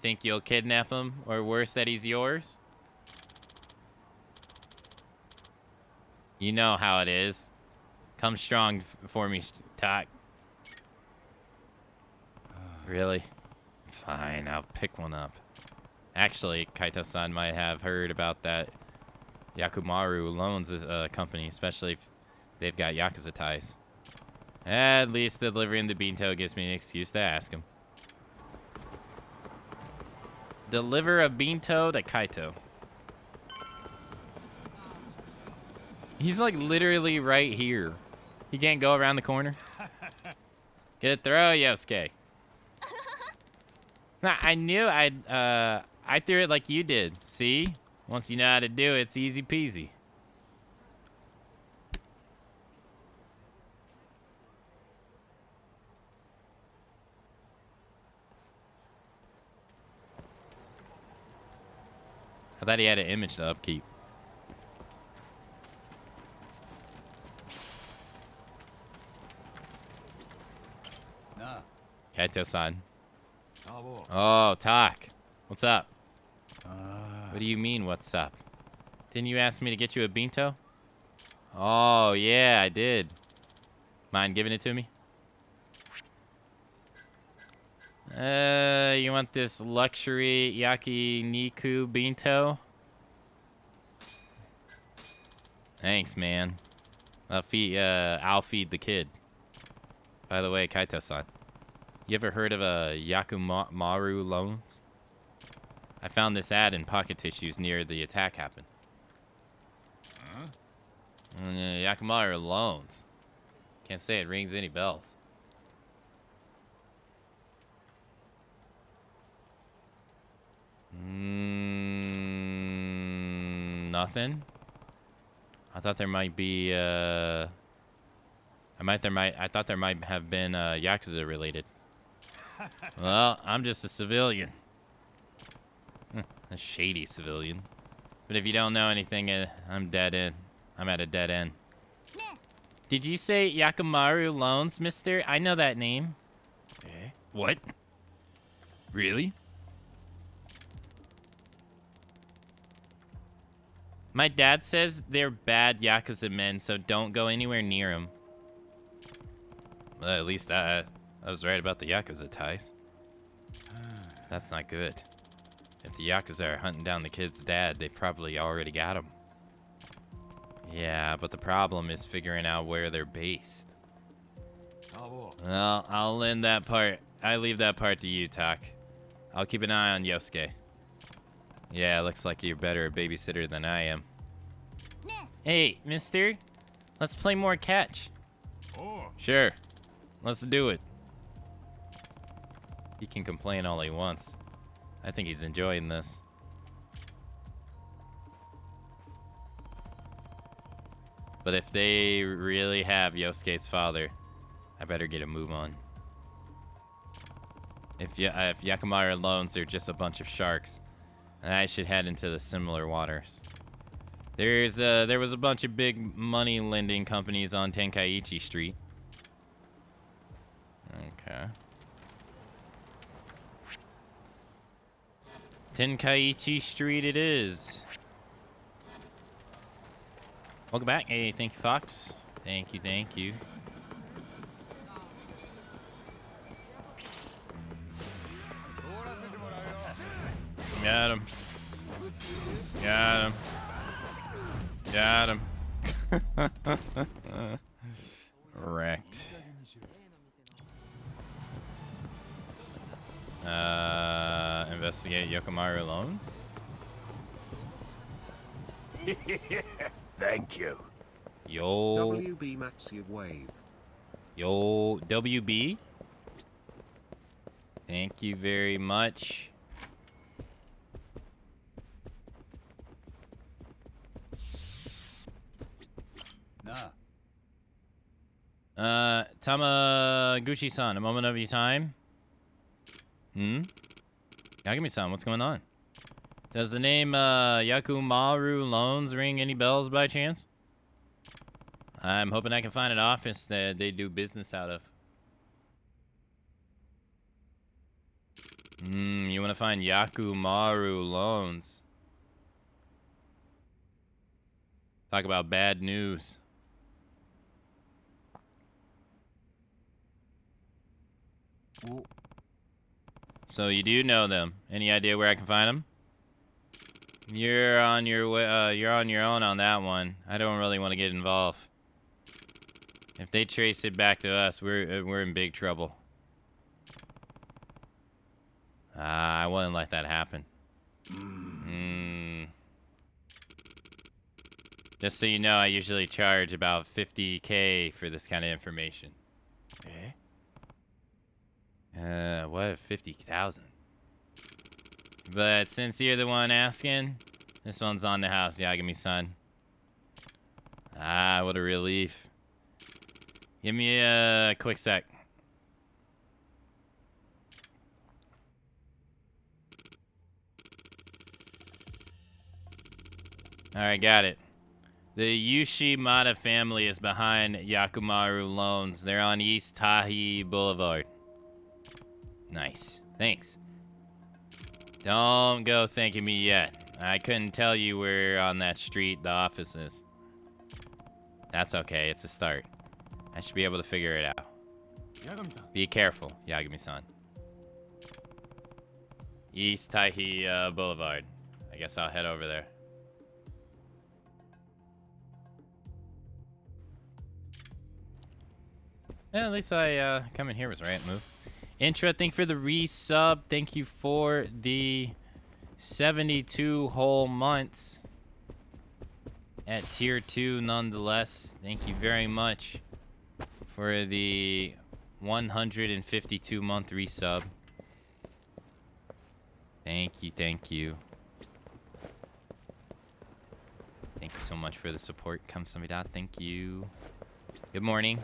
think you'll kidnap him? Or worse, that he's yours? You know how it is. Come strong for me, Tak. Really? Fine, I'll pick one up. Actually, Kaito-san might have heard about that Yakumaru Loans company, especially if they've got Yakuza ties. At least delivering the bento gives me an excuse to ask him. Deliver a bento to Kaito. He's like literally right here. He can't go around the corner. Good throw, Yosuke. Nah, I knew I threw it like you did. See? Once you know how to do it, it's easy peasy. I thought he had an image to upkeep. Nah. Kaito-san. Oh, Tak. What's up? What do you mean, what's up? Didn't you ask me to get you a bento? Oh, yeah, I did. Mind giving it to me? You want this luxury yakiniku bento? Thanks, man. I'll feed the kid. By the way, Kaito-san, you ever heard of a Yakumaru Loans? I found this ad in pocket tissues near the attack happened. Huh? Yakumaru Loans. Can't say it rings any bells. Nothing. I thought there might be. I thought there might have been Yakuza related. Well, I'm just a civilian. A shady civilian. But if you don't know anything, I'm dead end. I'm at a dead end. Did you say Yakumaru Loans, mister? I know that name. Eh? What? Really? My dad says they're bad Yakuza men, so don't go anywhere near them. Well, at least I was right about the Yakuza ties. That's not good. If the Yakuza are hunting down the kid's dad, they've probably already got him. Yeah, but the problem is figuring out where they're based. Well, I'll end that part. I leave that part to you, Tak. I'll keep an eye on Yosuke. Yeah, looks like you're better a babysitter than I am. Hey, mister. Let's play more catch. Sure. Let's do it. He can complain all he wants. I think he's enjoying this. But if they really have Yosuke's father, I better get a move on. If Yakumaru Loans are just a bunch of sharks, I should head into the similar waters. There was a bunch of big money lending companies on Tenkaichi Street. Okay. Tenkaichi Street it is. Welcome back. Hey, thank you, Fox. Thank you, thank you. Got him. Got him. Got him. Wrecked. Investigate Yokomaru Loans? Thank you. Yo. WB Matsu Wave. Yo, WB? Thank you very much. Tamaguchi-san, a moment of your time. Yagami-san, what's going on? Does the name Yakumaru Loans ring any bells by chance? I'm hoping I can find an office that they do business out of. You want to find Yakumaru Loans? Talk about bad news. So you do know them. Any idea where I can find them? You're on your way. You're on your own on that one. I don't really want to get involved. If they trace it back to us, we're in big trouble. I wouldn't let that happen. Just so you know, I usually charge about 50K for this kind of information. What? 50,000? But since you're the one asking, this one's on the house, Yagami-san. What a relief. Give me a quick sec. Alright, got it. The Yushimata family is behind Yakumaru Loans. They're on East Tahi Boulevard. Nice. Thanks. Don't go thanking me yet. I couldn't tell you where on that street the office is. That's okay. It's a start. I should be able to figure it out. Be careful, Yagami-san. East Tahi Boulevard. I guess I'll head over there. Yeah, at least I coming here was the right move. Intra, thank you for the resub. Thank you for the 72 whole months at tier 2 nonetheless. Thank you very much for the 152 month resub. Thank you, thank you. Thank you so much for the support, Kamsamida. Thank you. Good morning.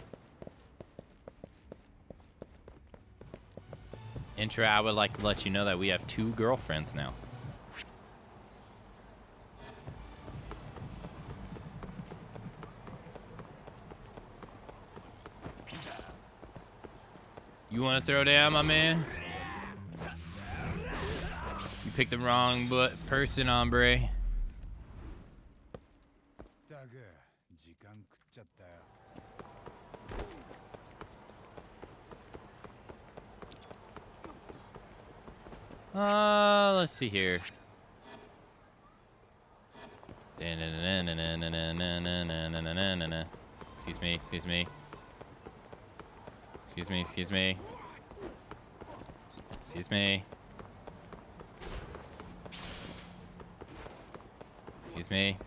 Intra, I would like to let you know that we have 2 girlfriends now. You want to throw down, my man? You picked the wrong person, hombre. だが時間食っちゃったよ。Let's see here. Excuse me, excuse me. Excuse me, excuse me. Excuse me. Excuse me.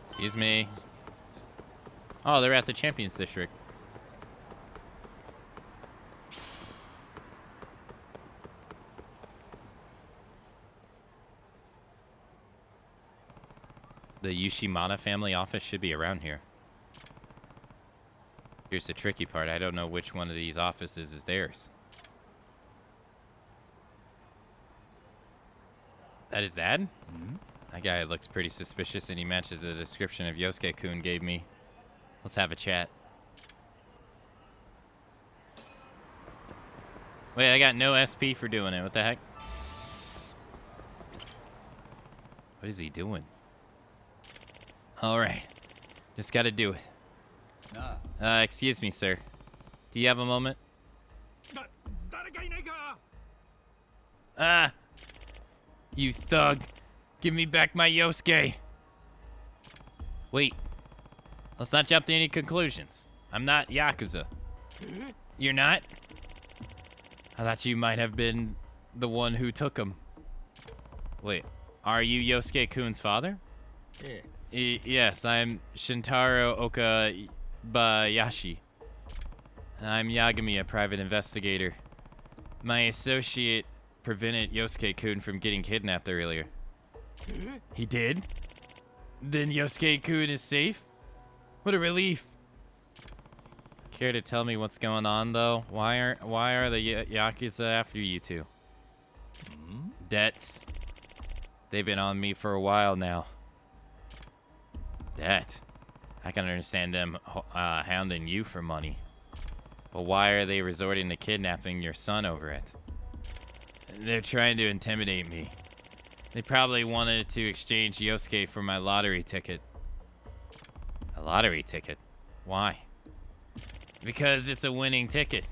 Excuse me. Oh, they're at the Champions District. The Yoshimata family office should be around here. Here's the tricky part. I don't know which one of these offices is theirs. That is Dad? Hmm? That guy looks pretty suspicious, and he matches the description of Yosuke-kun gave me. Let's have a chat. Wait, I got no SP for doing it. What the heck? What is he doing? All right. Just got to do it. Nah. Excuse me, sir. Do you have a moment? Ah! You thug. Give me back my Yosuke. Wait. Let's not jump to any conclusions. I'm not Yakuza. You're not? I thought you might have been the one who took him. Wait. Are you Yosuke-kun's father? Yes, I'm Shintaro Okabayashi. I'm Yagami, a private investigator. My associate prevented Yosuke-kun from getting kidnapped earlier. He did? Then Yosuke-kun is safe? What a relief. Care to tell me what's going on, though? Why are the Yakuza after you two? Debts. They've been on me for a while now. Debt? I can understand them hounding you for money. But why are they resorting to kidnapping your son over it? They're trying to intimidate me. They probably wanted to exchange Yosuke for my lottery ticket. A lottery ticket? Why? Because it's a winning ticket.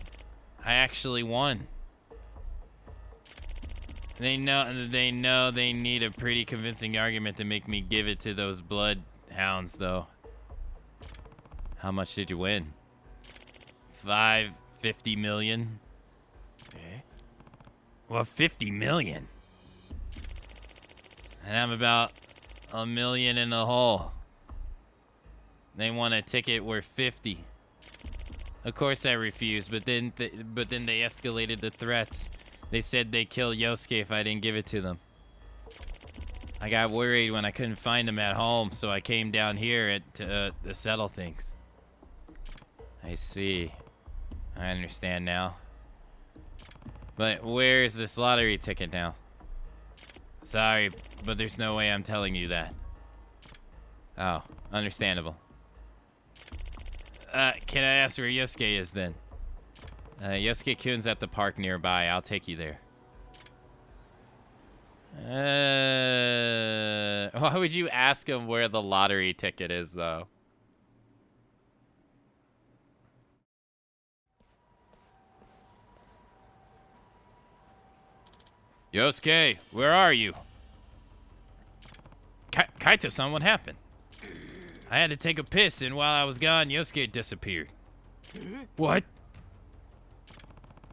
I actually won. They know they need a pretty convincing argument to make me give it to those bloodhounds, though. How much did you win? 50 million? Eh? Well, 50 million. And I'm about $1 million in the hole. They want a ticket worth 50. Of course I refused, but then they escalated the threats. They said they'd kill Yosuke if I didn't give it to them. I got worried when I couldn't find him at home, so I came down here to settle things. I see. I understand now. But where is this lottery ticket now? Sorry, but there's no way I'm telling you that. Oh, understandable. Can I ask where Yosuke is then? Yosuke-kun's at the park nearby. I'll take you there. Why would you ask him where the lottery ticket is, though? Yosuke, where are you? Kaito-san, what happened? I had to take a piss, and while I was gone, Yosuke disappeared. What?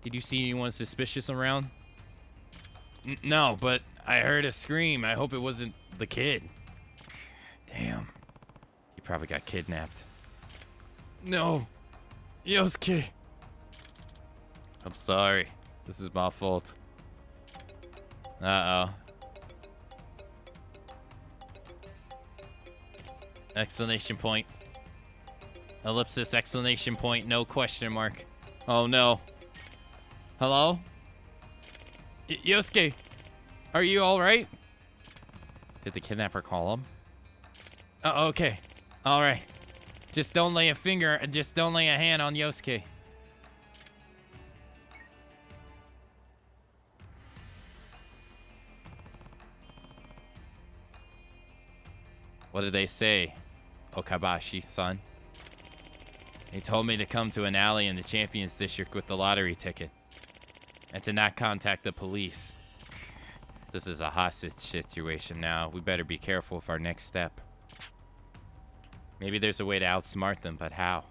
Did you see anyone suspicious around? No, but I heard a scream. I hope it wasn't the kid. Damn. He probably got kidnapped. No. Yosuke. I'm sorry. This is my fault. Uh-oh. Exclamation point. Ellipsis, exclamation point, no question mark. Oh no. Hello? Yosuke, are you alright? Did the kidnapper call him? Oh, okay. Alright. Just don't lay a hand on Yosuke. What did they say, Okabashi-san? They told me to come to an alley in the Champions District with the lottery ticket. And to not contact the police. This is a hostage situation now. We better be careful with our next step. Maybe there's a way to outsmart them, but how?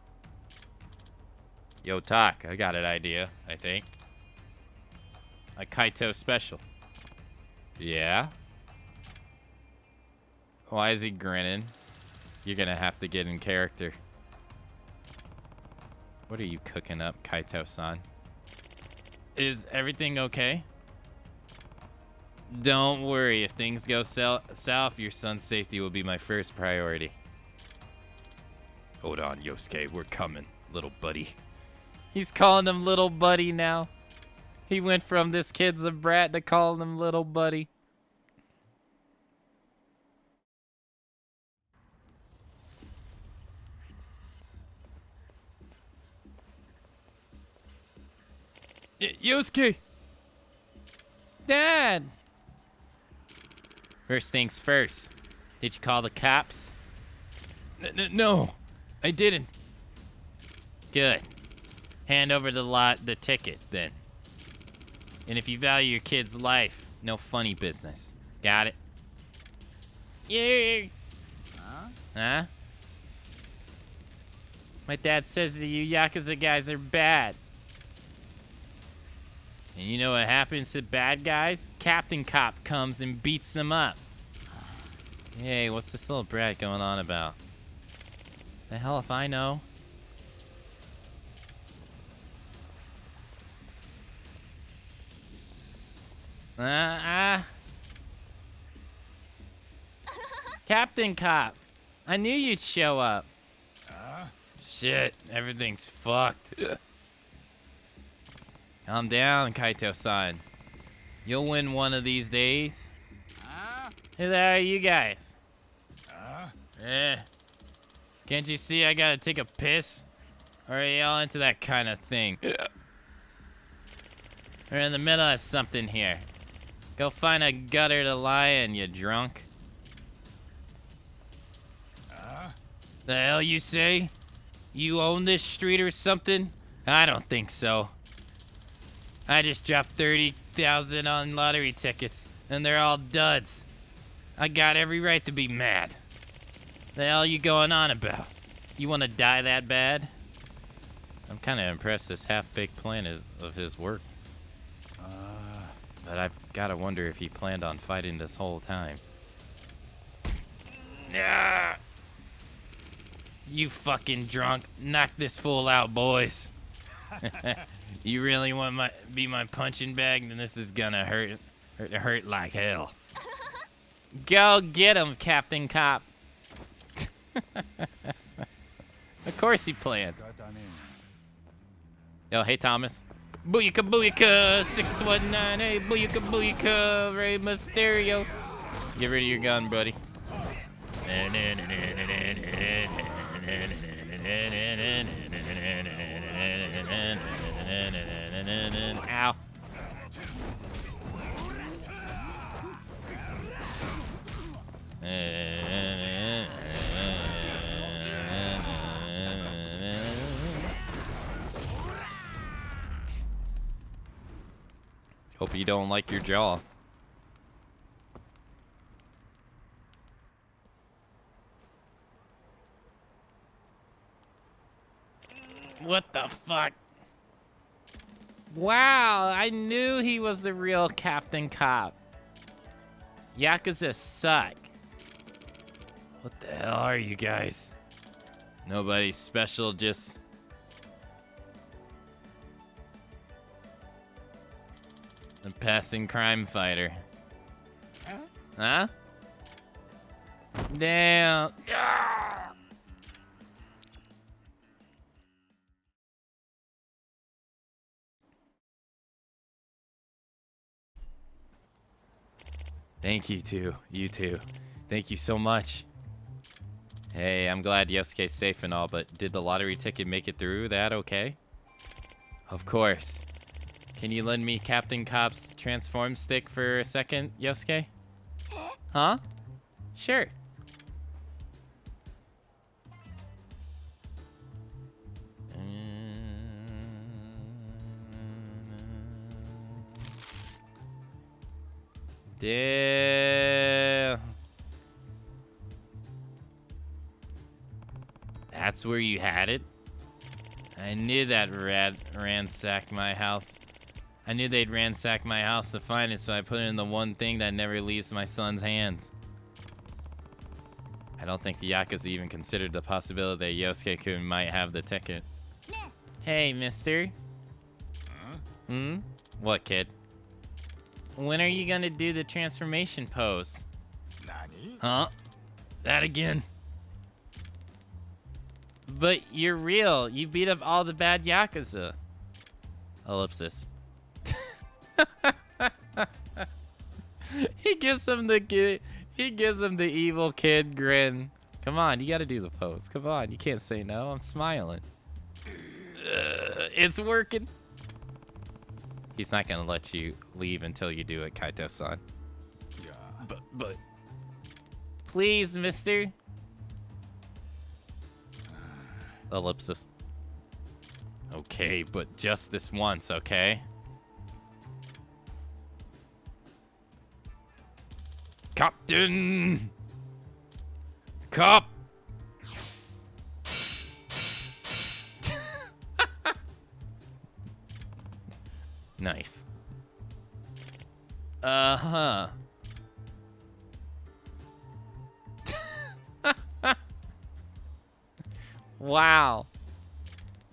Yo, Tak, I got an idea, I think. A Kaito special. Yeah? Why is he grinning? You're gonna have to get in character. What are you cooking up, Kaito-san? Is everything okay? Don't worry, if things go south, your son's safety will be my first priority. Hold on, Yosuke, we're coming, little buddy. He's calling him little buddy now. He went from this kid's a brat to calling him little buddy. Yosuke! Dad! First things first. Did you call the cops? No, I didn't. Good. Hand over the ticket, then. And if you value your kid's life, no funny business. Got it? Yeah. Huh? My dad says that you Yakuza guys are bad. And you know what happens to bad guys? Captain Cop comes and beats them up. Hey, what's this little brat going on about? The hell if I know? Captain Cop, I knew you'd show up. Shit, everything's fucked. Calm down, Kaito-san. You'll win one of these days. Who the hell are you guys? Can't you see I gotta take a piss? Or are y'all into that kind of thing? We're in the middle of something here. Go find a gutter to lie in, you drunk. The hell you say? You own this street or something? I don't think so. I just dropped 30,000 on lottery tickets, and they're all duds. I got every right to be mad. The hell you going on about? You want to die that bad? I'm kind of impressed this half-baked plan of his work. But I've got to wonder if he planned on fighting this whole time. Yeah. You fucking drunk. Knock this fool out, boys. You really want to be my punching bag? Then this is gonna hurt like hell. Go get him, Captain Cop. Of course he planned. Yo, hey Thomas. Booyaka booyaka 619, hey booyaka booyaka, Rey Mysterio. Get rid of your gun, buddy. Ow. Hope you don't like your jaw. What the fuck? Wow, I knew he was the real Captain Cop. Yakuza suck. What the hell are you guys? Nobody special, just... a passing crime fighter. Huh? Damn. Yeah. Thank you too. You too. Thank you so much. Hey, I'm glad Yosuke's safe and all, but did the lottery ticket make it through? That okay? Of course. Can you lend me Captain Cop's transform stick for a second, Yosuke? Huh? Sure. Damn. That's where you had it? I knew that rat ransacked my house. I knew they'd ransack my house to find it, so I put it in the one thing that never leaves my son's hands. I don't think the Yakuza even considered the possibility that Yosuke-kun might have the ticket. Hey, mister. Huh? Hmm? What, kid? When are you gonna do the transformation pose? Nani? Huh? That again. But you're real. You beat up all the bad Yakuza. Ellipsis. He gives him the evil kid grin. Come on, you gotta do the pose. Come on, you can't say no. I'm smiling. It's working. He's not gonna let you leave until you do it, Kaito-san. Yeah. But please, mister. Ellipsis. Okay, but just this once, okay? Captain! Cop! Nice. Uh-huh. Wow.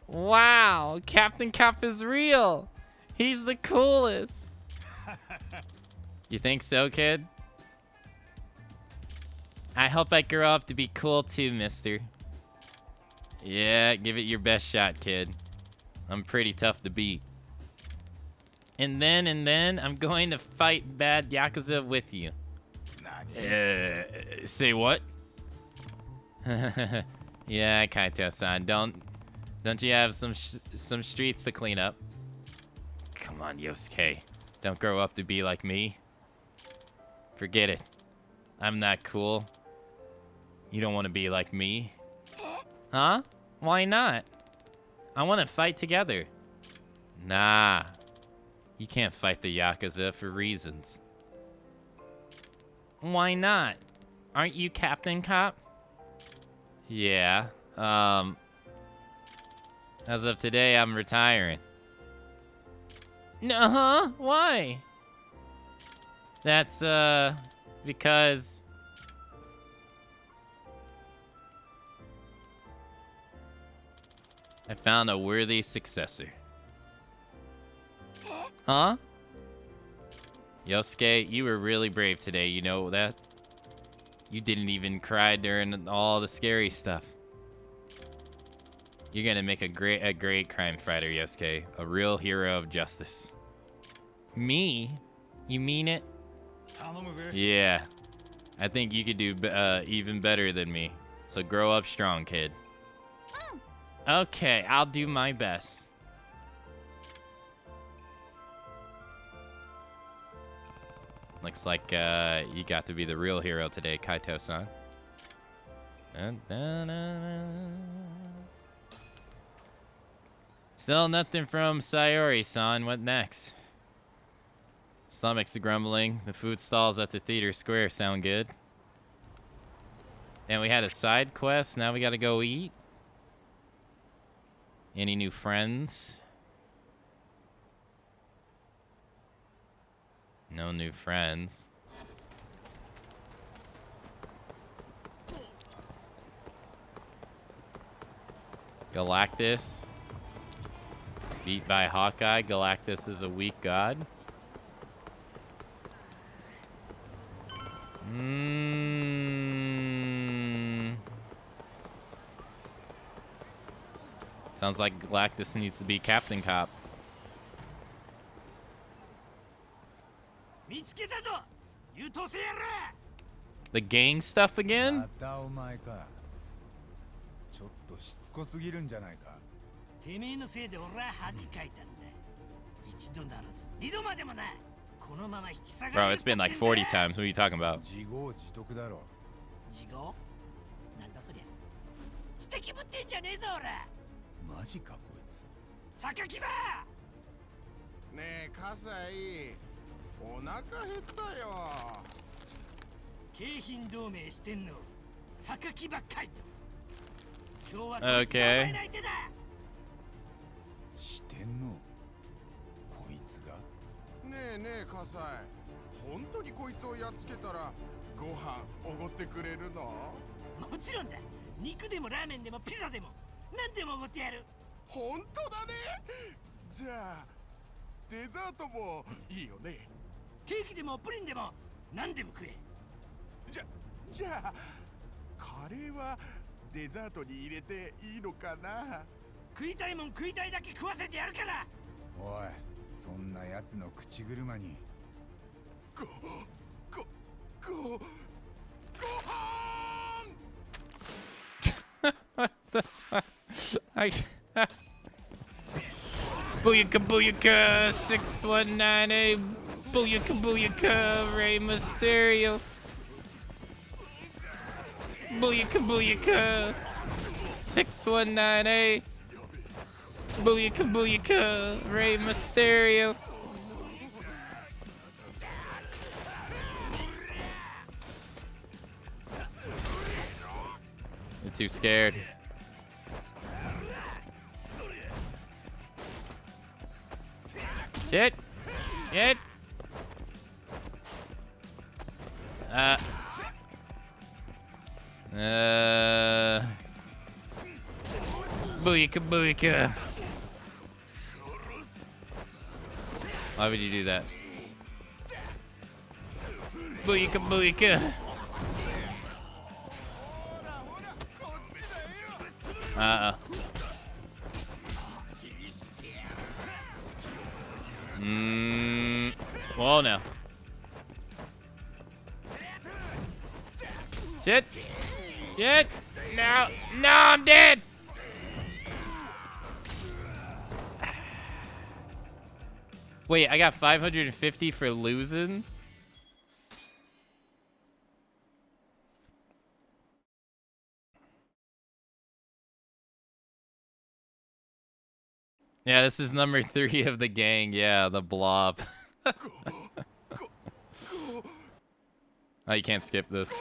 Wow, Captain Cop is real. He's the coolest. You think so, kid? I hope I grow up to be cool too, mister. Yeah, give it your best shot, kid. I'm pretty tough to beat. And then I'm going to fight bad Yakuza with you. Nani? Say what? Yeah, Kaito-san, don't you have some streets to clean up? Come on, Yosuke. Don't grow up to be like me. Forget it. I'm not cool. You don't want to be like me. Huh? Why not? I want to fight together. Nah. You can't fight the Yakuza for reasons. Why not? Aren't you Captain Cop? Yeah. As of today, I'm retiring. Nuh-huh? Why? That's, because... I found a worthy successor. Huh? Yosuke, you were really brave today, you know that? You didn't even cry during all the scary stuff. You're gonna make a great crime fighter, Yosuke. A real hero of justice. Me? You mean it? Yeah. I think you could do even better than me. So grow up strong, kid. Okay, I'll do my best. Looks like you got to be the real hero today, Kaito-san. Still nothing from Sayori-san. What next? Stomachs grumbling. The food stalls at the theater square sound good. And we had a side quest. Now we gotta go eat. Any new friends? No new friends. Galactus. Beat by Hawkeye. Galactus is a weak god. Sounds like Galactus needs to be Captain Cop. The gang stuff again? またお前か。ちょっとしつこすぎるんじゃないか。てめえのせいで俺は恥かいたんだ。一度ならず二度までもない。このまま引き下が Bro, it's been like 40 times. What are you talking about? 自業自得だろ。自業？なんだそりゃ。知的ぶってんじゃねえぞ俺。マジかこいつ。榊場！ねえ葛西、お腹減ったよ。京浜同盟してんの榊場海斗。今日は Okay. してんのこいつが。ねえねえ葛西、本当にこいつをやっつけたらご飯おごってくれるの？もちろんだ。肉でもラーメンでもピザでも何でもおごってやる。本当だね。じゃあデザートもいいよね。ケーキでもプリンでも何でも食え。じゃあカレーはデザートに入れていいのかな？食いたいもん食いたいだけ食わせてやるから。おい、そんな奴の口車に。ごWhat the fuck? Booyaka booyaka 6198. Booyaka booyaka Rey Mysterio. Booyaka booyaka 6198. Booyaka booyaka Rey Mysterio. They're too scared. Shit! Shit! Booyaka booyaka. Why would you do that? Booyaka booyaka. Whoa now. Shit. Shit. No. No, I'm dead. Wait, I got 550 for losing? Yeah, this is number 3 of the gang. Yeah, the blob. Oh, you can't skip this.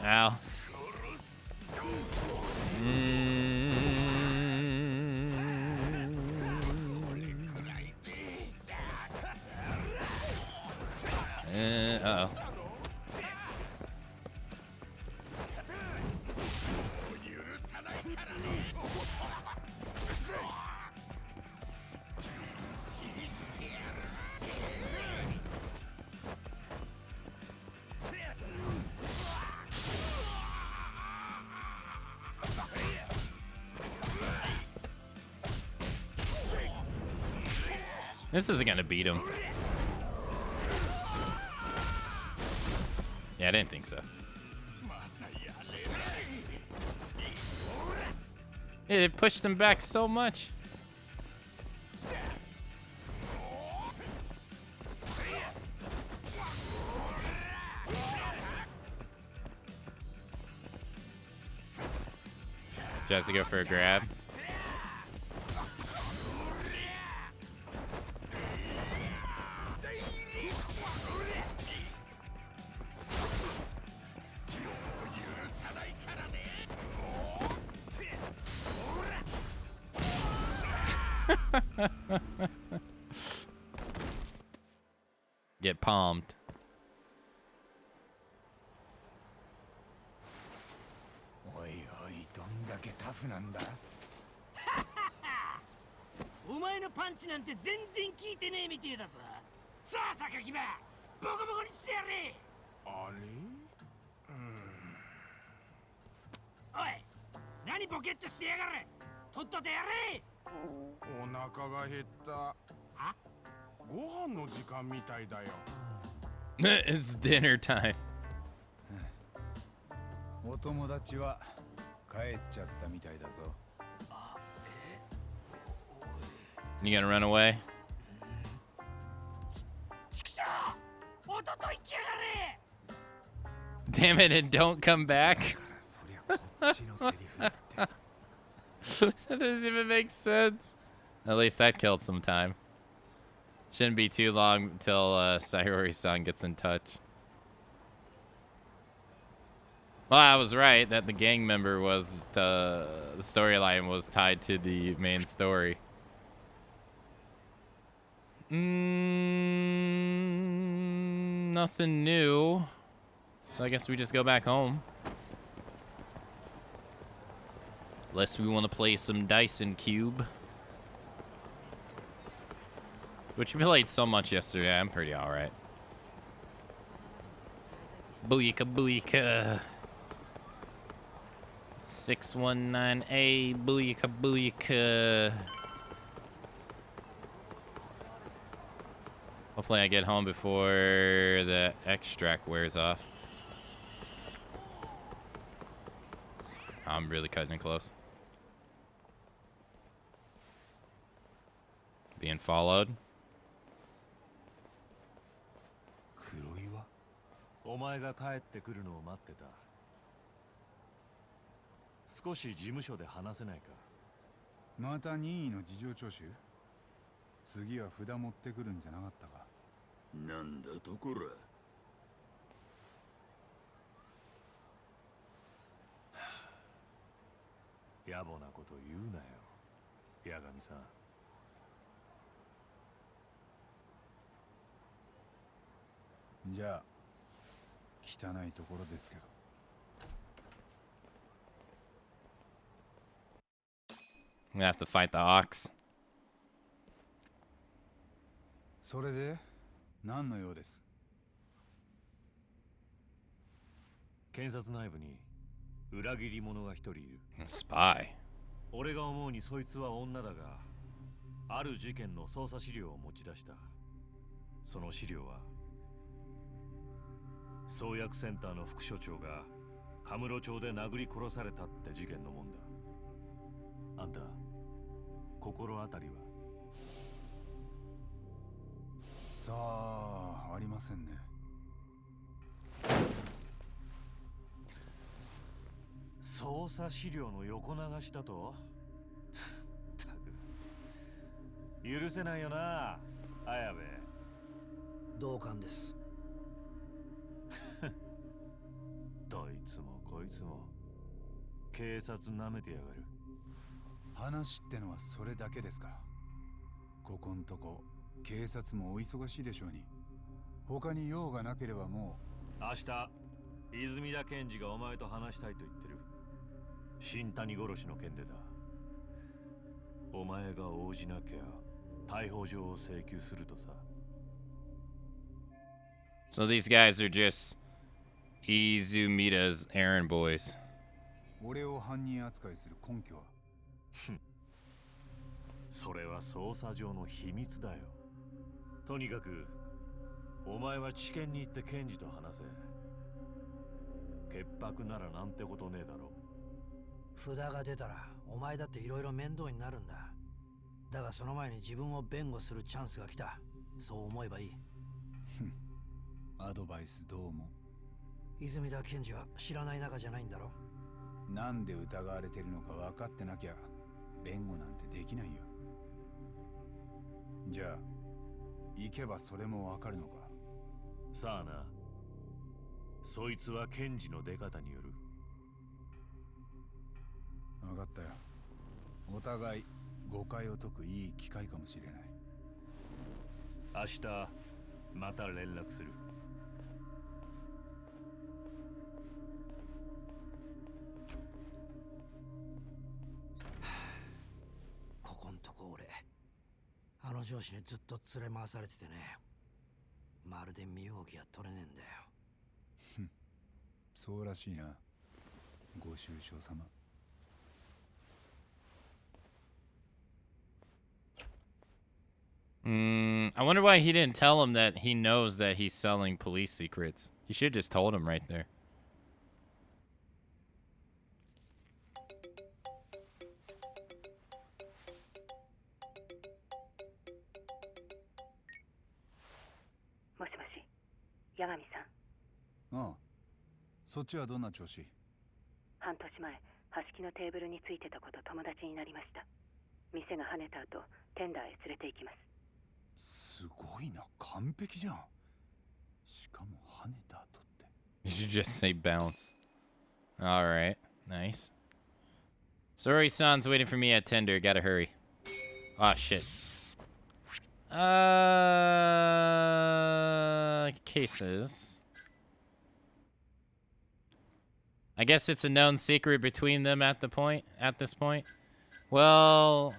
Ow. Uh-oh. This isn't gonna beat him. Yeah, I didn't think so. It pushed him back so much. Tries to go for a grab. Get palmed. Oi, oi, どんだけタフなんだ。お前のパンチなんて全然効いてねえみてえだぞ。さあ榊場、ボコボコにしてやれ。あれおい、何ボケっとしてやがる。とっととやれ。お腹が減った。は？ご飯の時間みたいだよ。It's dinner time. お友達は帰っちゃったみたいだぞ。You gonna run away? ちくしょう、おとといきやがれ。 Damn it, and don't come back. そりゃこっちのセリフだって。That doesn't even make sense. At least that killed some time. Shouldn't be too long until Sayori-san gets in touch. Well, I was right that the gang member was the storyline was tied to the main story. Nothing new. So I guess we just go back home. Unless we want to play some Dyson Cube. Which we played so much yesterday, I'm pretty alright. Booyaka booyaka. 619A, booyaka booyaka. Hopefully I get home before the extract wears off. I'm really cutting it close. Being followed. 黒岩？お前が帰ってくるのを待ってた。少し事務所で話せないか。また任意の事情聴取？次は札持ってくるんじゃなかったか。なんだとこら。野暮なこと言うなよ、八神さん。じゃあ汚いところですけど。I'm gonna have to fight the ox. それで何の用です？検察内部に裏切り者が一人いる。A spy. 俺が思うにそいつは女だが、ある事件の捜査資料を持ち出した。その資料は創薬センターの副所長がカムロ町で殴り殺されたって事件のもんだ。あんた心当たりは？さあ、ありませんね。捜査資料の横流しだと？ったく許せないよな、綾部。同感です。どいつもこいつも警察なめてやがる。話ってのはそれだけですか？ここんとこ警察もお忙しいでしょうに。他に用がなければもう。明日泉田検事がお前と話したいと言ってる。新谷殺しの件でだ。お前が応じなきゃ逮捕状を請求するとさ。So these guys are just Izumita's errand boys. 俺を犯人扱いする根拠は？それは捜査上の秘密だよ。とにかくお前は地検に行って検事と話せ。潔白ならなんてことねえだろ。札が出たらお前だっていろいろ面倒になるんだ。だがその前に自分を弁護するチャンスが来た。そう思えばいい。アドバイスどうも。泉田検事は知らない仲じゃないんだろ。なんで疑われてるのか分かってなきゃ弁護なんてできないよ。じゃあ行けばそれも分かるのか？さあな。そいつは検事の出方による。分かったよ。お互い誤解を解くいい機会かもしれない。明日また連絡する。ここんとこ俺上司にずっと連れ回されててね。まるで身動きが取れねえんだよ。そうらしいな。ご愁傷様。I wonder why he didn't tell him that he knows that he's selling police secrets. He should have just told him right there. もしもし、八神さん。ああ、そっちはどんな調子？半年前、端木のテーブルについてた子と友達になりました。店が跳ねた後、テンダーへ連れて行きます。すごいな、完璧じゃん。しかも跳ねた後って。You should just say bounce. Alright, nice. Sorry-san's waiting for me at tender. Gotta hurry. Ah, shit. Cases. I guess it's a known secret between them at this point. Well,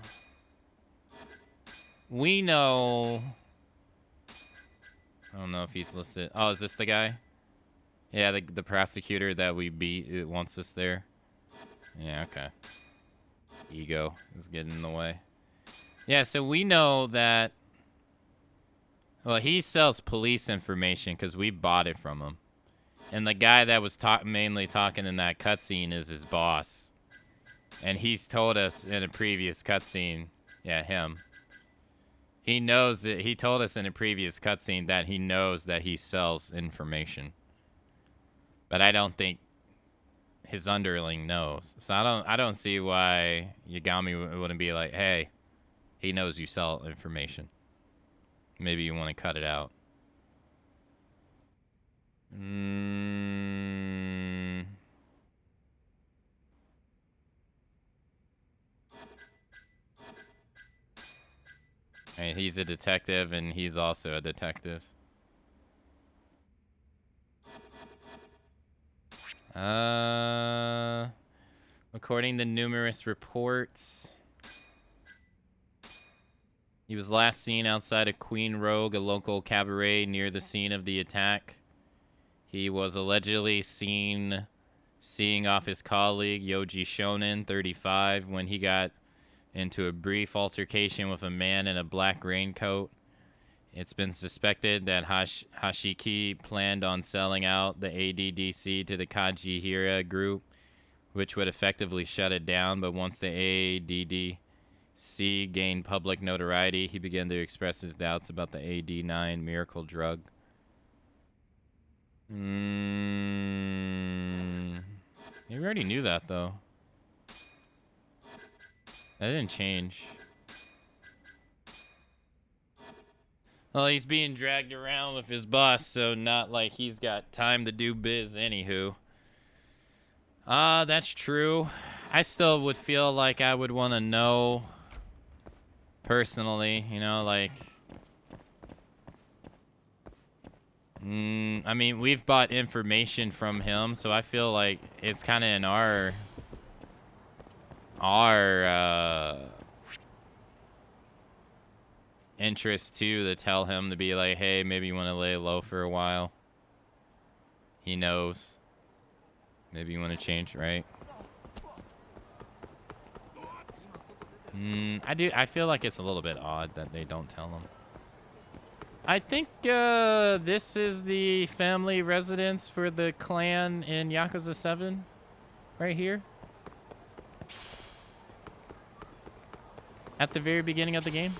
we know. I don't know if he's listed. Oh, is this the guy? Yeah, the prosecutor that we beat, it wants us there. Yeah, okay. Ego is getting in the way. Yeah, so we know that. Well, he sells police information because we bought it from him. And the guy that was mainly talking in that cutscene is his boss. And he's told us in a previous cutscene, yeah, him. He knows that he told us in a previous cutscene that he knows that he sells information. But I don't think his underling knows. So I don't see why Yagami wouldn't be like, hey, he knows you sell information. Maybe you want to cut it out. Right, he's a detective, and he's also a detective. According to numerous reports, he was last seen outside of Queen Rogue, a local cabaret near the scene of the attack. He was allegedly seen seeing off his colleague, Yoji Shonen, 35, when he got into a brief altercation with a man in a black raincoat. It's been suspected that Hashiki planned on selling out the ADDC to the Kajihira group, which would effectively shut it down, but once the ADDC gained public notoriety, he began to express his doubts about the AD9 miracle drug. You already knew that, though. That didn't change. Well, he's being dragged around with his boss, so not like he's got time to do biz anywho. That's true. I still would feel like I would want to know personally, you know, like... I mean, we've bought information from him, so I feel like it's kind of in our interest too to tell him to be like, hey, maybe you want to lay low for a while. He knows. Maybe you want to change, right? I feel like it's a little bit odd that they don't tell him. I think this is the family residence for the clan in Yakuza 7. Right here. At the very beginning of the game.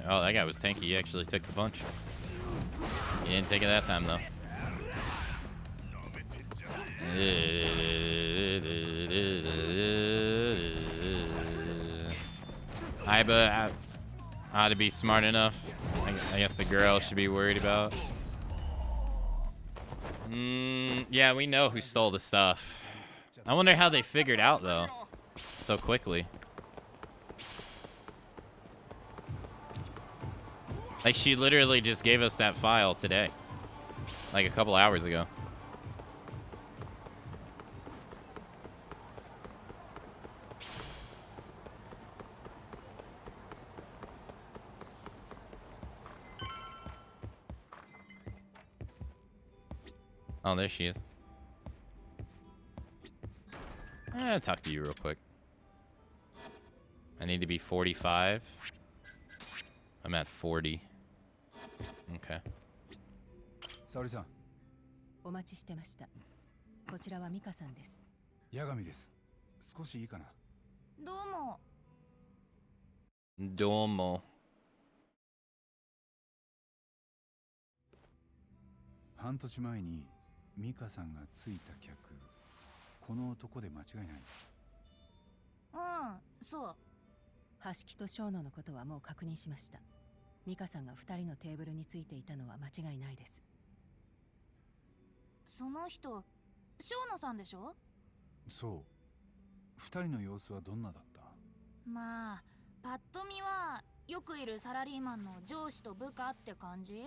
Oh, that guy was tanky. He actually took the punch. He didn't take it that time, though. I ought to be smart enough. I guess the girl should be worried about. Yeah, we know who stole the stuff. I wonder how they figured out, though, so quickly. Like, she literally just gave us that file today. Like, a couple hours ago. Oh, there she is. I'm gonna talk to you real quick. I need to be 45. I'm at 40. Okay. 沙織さん、お待ちしてました。こちらはミカさんです。八神です。少しいいかな。どうも。どうも。半年前にミカさんがついた客、この男で間違いない。うん、そう。橋木と小野のことはもう確認しました。ミカさんが2人のテーブルについていたのは間違いないです。その人、小野さんでしょ？そう。二人の様子はどんなだった？まあ、パッと見はよくいるサラリーマンの上司と部下って感じ？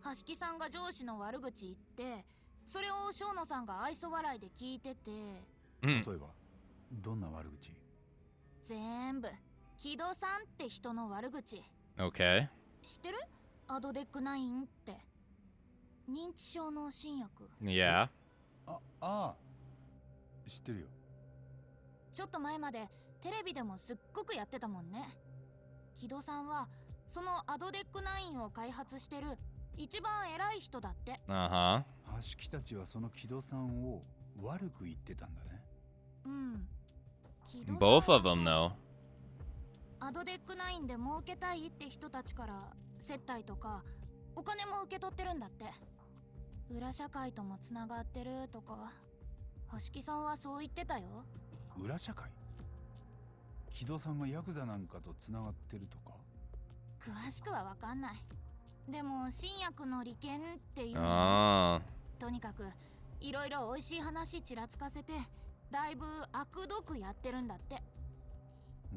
橋木さんが上司の悪口言って、それを小野さんが愛想笑いで聞いてて。例えば、どんな悪口？全部、木戸さんって人の悪口。Okay. 知ってる？アドデックナインって。認知症の新薬。Yeah. ああ、知ってるよ。ちょっと前までテレビでもすっごくやってたもんね。木戸さんはそのアドデックナインを開発してる一番偉い人だって。Uh-huh. 橋木たちはその木戸さんを悪く言ってたんだね。うん。Both of them though. アドデックナインで儲けたいって人たちから接待とかお金も受け取ってるんだって。裏社会ともつながってるとか、橋木さんはそう言ってたよ。裏社会？木戸さんがヤクザなんかとつながってるとか？詳しくはわかんない。でも新薬の利権っていうの、とにかくいろいろ美味しい話ちらつかせてだいぶ悪どくやってるんだって。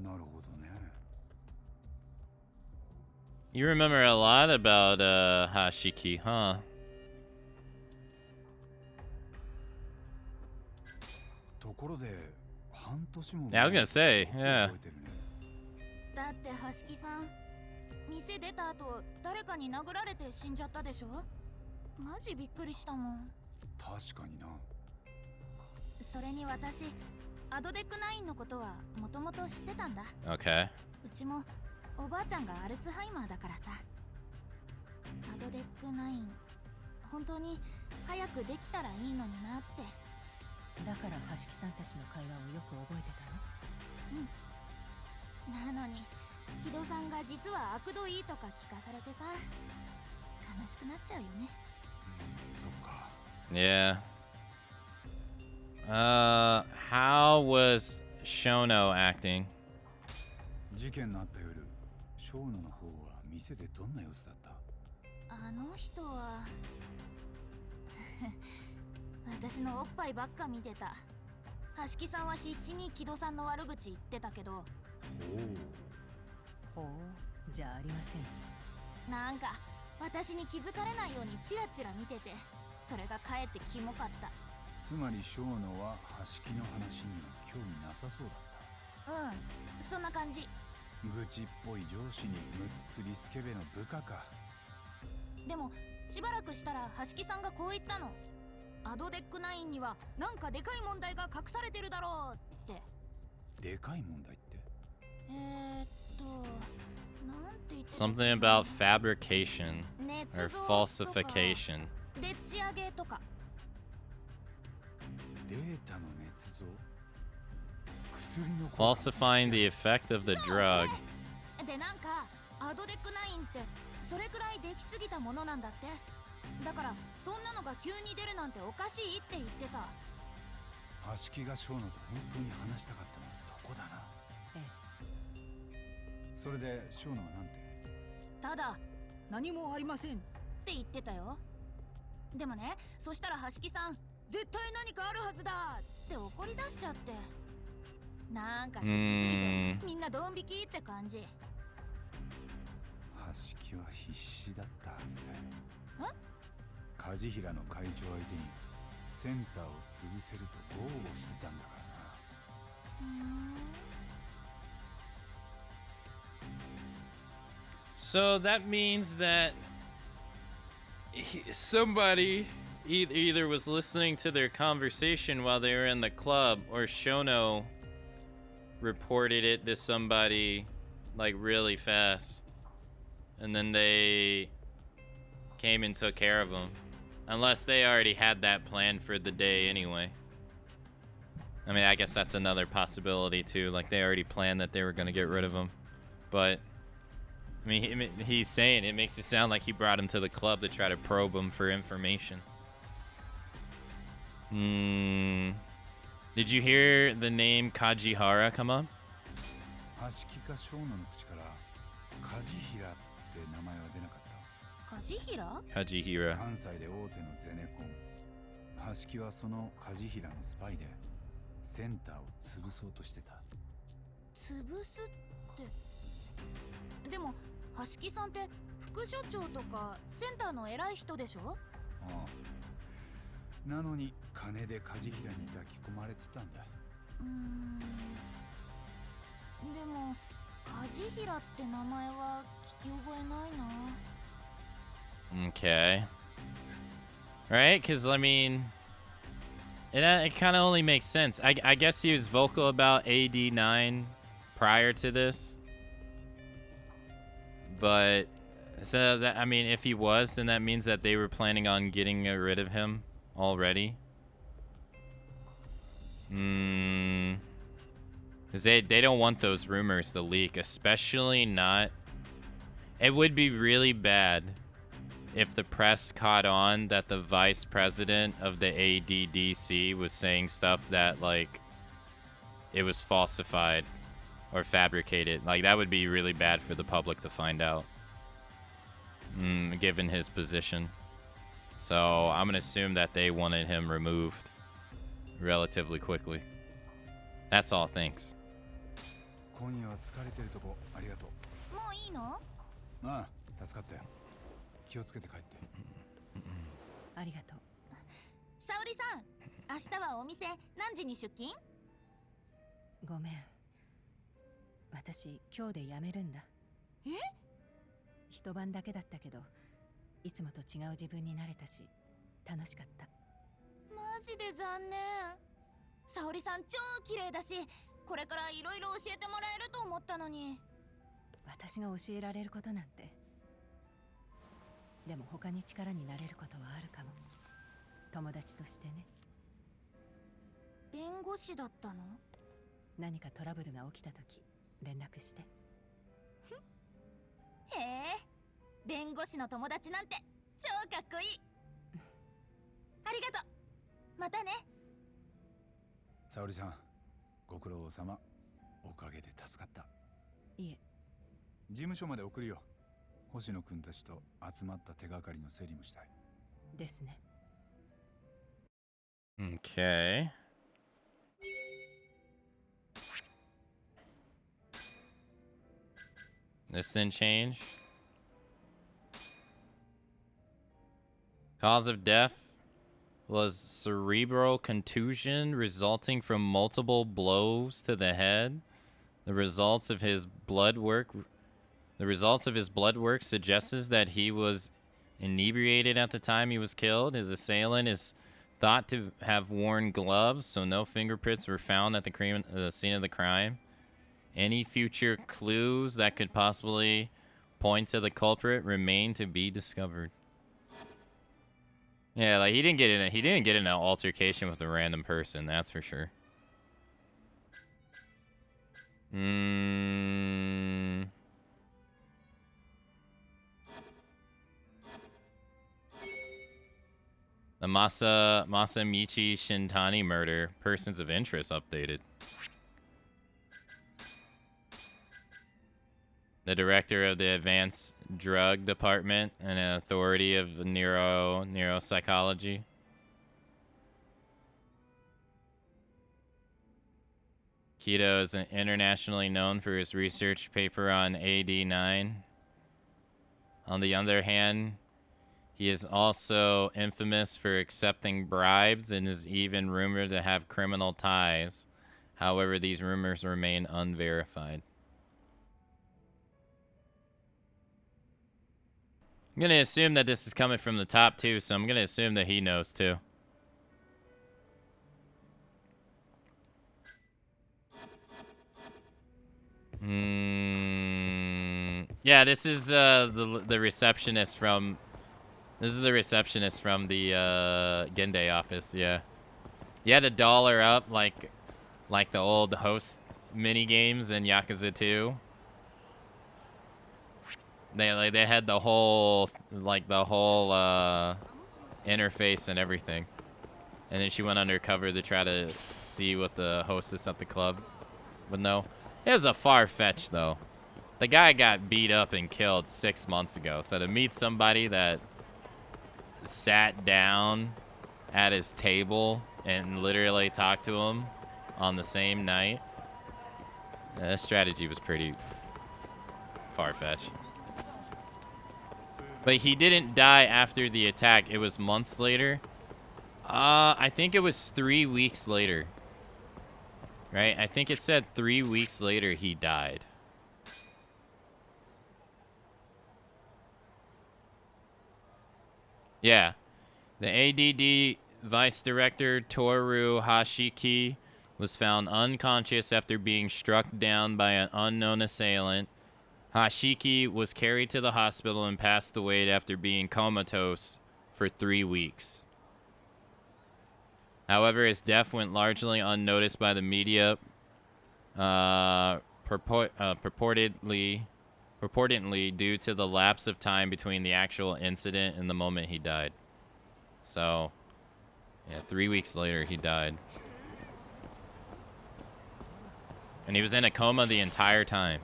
なるほどね。You remember a lot about Hashiki, huh? ところで半年も Yeah, I was gonna say, yeah. だって橋木さん店出た後誰かに殴られて死んじゃったでしょ。マジびっくりしたもん。確かにな。それに私アドデックナインのことはもともと知ってたんだ。 Okay. うちもおばあちゃんがアルツハイマーだからさ。アドデックナイン本当に早くできたらいいのになって。だから橋木さんたちの会話をよく覚えてたの？うん。なのに木戸さんが実は悪どいいとか聞かされてさ、悲しくなっちゃうよね。そっか。Yeah. How was Shono acting? 事件のあった夜、小野の方は店でどんな様子だった？あの人は私のおっぱいばっか見てた。橋木さんは必死に木戸さんの悪口言ってたけど。ほうじゃありません。なんか私に気づかれないようにチラチラ見てて、それがかえってキモかった。つまり小野は橋木の話には興味なさそうだった。うん、そんな感じ。愚痴っぽい上司にむっつりスケベの部下か。でもしばらくしたら橋木さんがこう言ったの。アドデックナインにはなんかでかい問題が隠されてるだろうって。でかい問題って？なんて言ってた？ Something about fabrication or falsification. でっち上げとか。データの捏造？薬の Falsifying the effect of the drug. でなんかアドデックナインってそれくらいできすぎたものなんだって。だからそんなのが急に出るなんておかしいって言ってた。橋木が小野と本当に話したかったのはそこだな。ええ。それで小野はなんて？ただ何もありませんって言ってたよ。でもね、そしたら橋木さん絶対何かあるはずだって怒り出しちゃって、なんか必死すぎてみんなドン引きって感じ。橋木は必死だったはずだよ。え？梶平の会長相手にセンターを潰せると豪語してたんだからな。So that means that somebody either was listening to their conversation while they were in the club, or Shono reported it to somebody like really fast, and then they came and took care of him. Unless they already had that planned for the day anyway. I mean, I guess that's another possibility too. Like they already planned that they were gonna get rid of him. But I mean, he's saying it makes it sound like he brought him to the club to try to probe him for information. Did you hear the name Kajihara come up? 橋木か小野の口から梶平って名前は出なかった。梶平？ Kajihira. 関西で大手のゼネコン。橋木はその梶平のスパイでセンターを潰そうとしてた。潰すって。でも橋木さんって副所長とかセンターの偉い人でしょ？ああ。なのに金で梶平に抱き込まれてたんだ。でも梶平って名前は聞き覚えないな。 Okay. Right? Because, I mean, it kind of only makes sense. I guess he was vocal about AD9 prior to this. But, so that, I mean, if he was, then that means that they were planning on getting rid of him already. Because they don't want those rumors to leak, especially not... It would be really bad if the press caught on that the vice president of the ADDC was saying stuff that, like, it was falsified or fabricated. Like, that would be really bad for the public to find out, given his position. So I'm gonna assume that they wanted him removed relatively quickly. That's all, thanks. 今夜は疲れてるとこありがとう。もういいの？ああ、助かったよ。気をつけて帰って。ありがとう。沙織さん、明日はお店何時に出勤？ごめん。私今日で辞めるんだ。え？一晩だけだったけど、いつもと違う自分になれたし、楽しかった。マジで残念。沙織さん超綺麗だし、これからいろいろ教えてもらえると思ったのに。私が教えられることなんて。でも他に力になれることはあるかも。友達としてね。弁護士だったの？何かトラブルが起きた時、連絡して。へえ、弁護士の友達なんて超かっこいい。ありがとう。またね。沙織さん、ご苦労様。おかげで助かった。いえ。事務所まで送るよ。星野くんたちと集まった手がかりの整理もしたい。ですね。Okay. This didn't change. Cause of death was cerebral contusion resulting from multiple blows to the head. The results of his blood work suggests that he was inebriated at the time he was killed. His assailant is thought to have worn gloves, so no fingerprints were found at the scene of the crime. Any future clues that could possibly point to the culprit remain to be discovered. Yeah, like he didn't get in an altercation with a random person, that's for sure. The Masamichi Shintani murder. Persons of interest updated. The director of the Advanced Drug Department and an authority of neuropsychology. Kido is internationally known for his research paper on AD9. On the other hand, he is also infamous for accepting bribes and is even rumored to have criminal ties. However, these rumors remain unverified. I'm gonna assume that this is coming from the top too, so I'm gonna assume that he knows too. Yeah, this is the receptionist from. This is the receptionist from the Gende office. Yeah, he had $1 up like the old host mini games in Yakuza 2. They had the whole interface and everything, and then she went undercover to try to see what the hostess at the club would know. It was a far-fetched though. The guy got beat up and killed 6 months ago, so to meet somebody that sat down at his table and literally talked to him on the same night, that strategy was pretty far-fetched. But he didn't die after the attack. It was months later. I think it was 3 weeks later. Right? I think it said 3 weeks later he died. Yeah. The ADD Vice Director Toru Hashiki was found unconscious after being struck down by an unknown assailant. Hashiki was carried to the hospital and passed away after being comatose for 3 weeks. However, his death went largely unnoticed by the media, purportedly due to the lapse of time between the actual incident and the moment he died. So, yeah, 3 weeks later he died. And he was in a coma the entire time.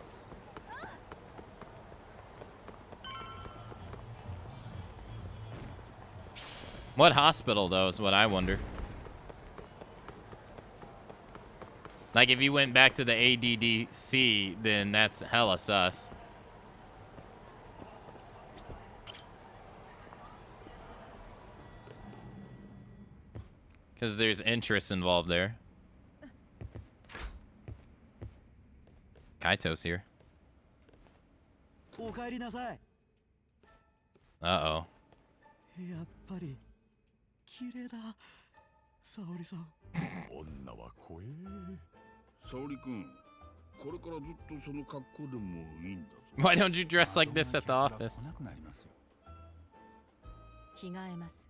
What hospital, though, is what I wonder. Like, if you went back to the ADDC, then that's hella sus. Because there's interest involved there. Kaito's here. Uh-oh. やっぱり綺麗だ、沙織さん。女は怖え。沙織君、これからずっとその格好でもいいんだぞ。Why don't you dress like this at the office? 着替えます。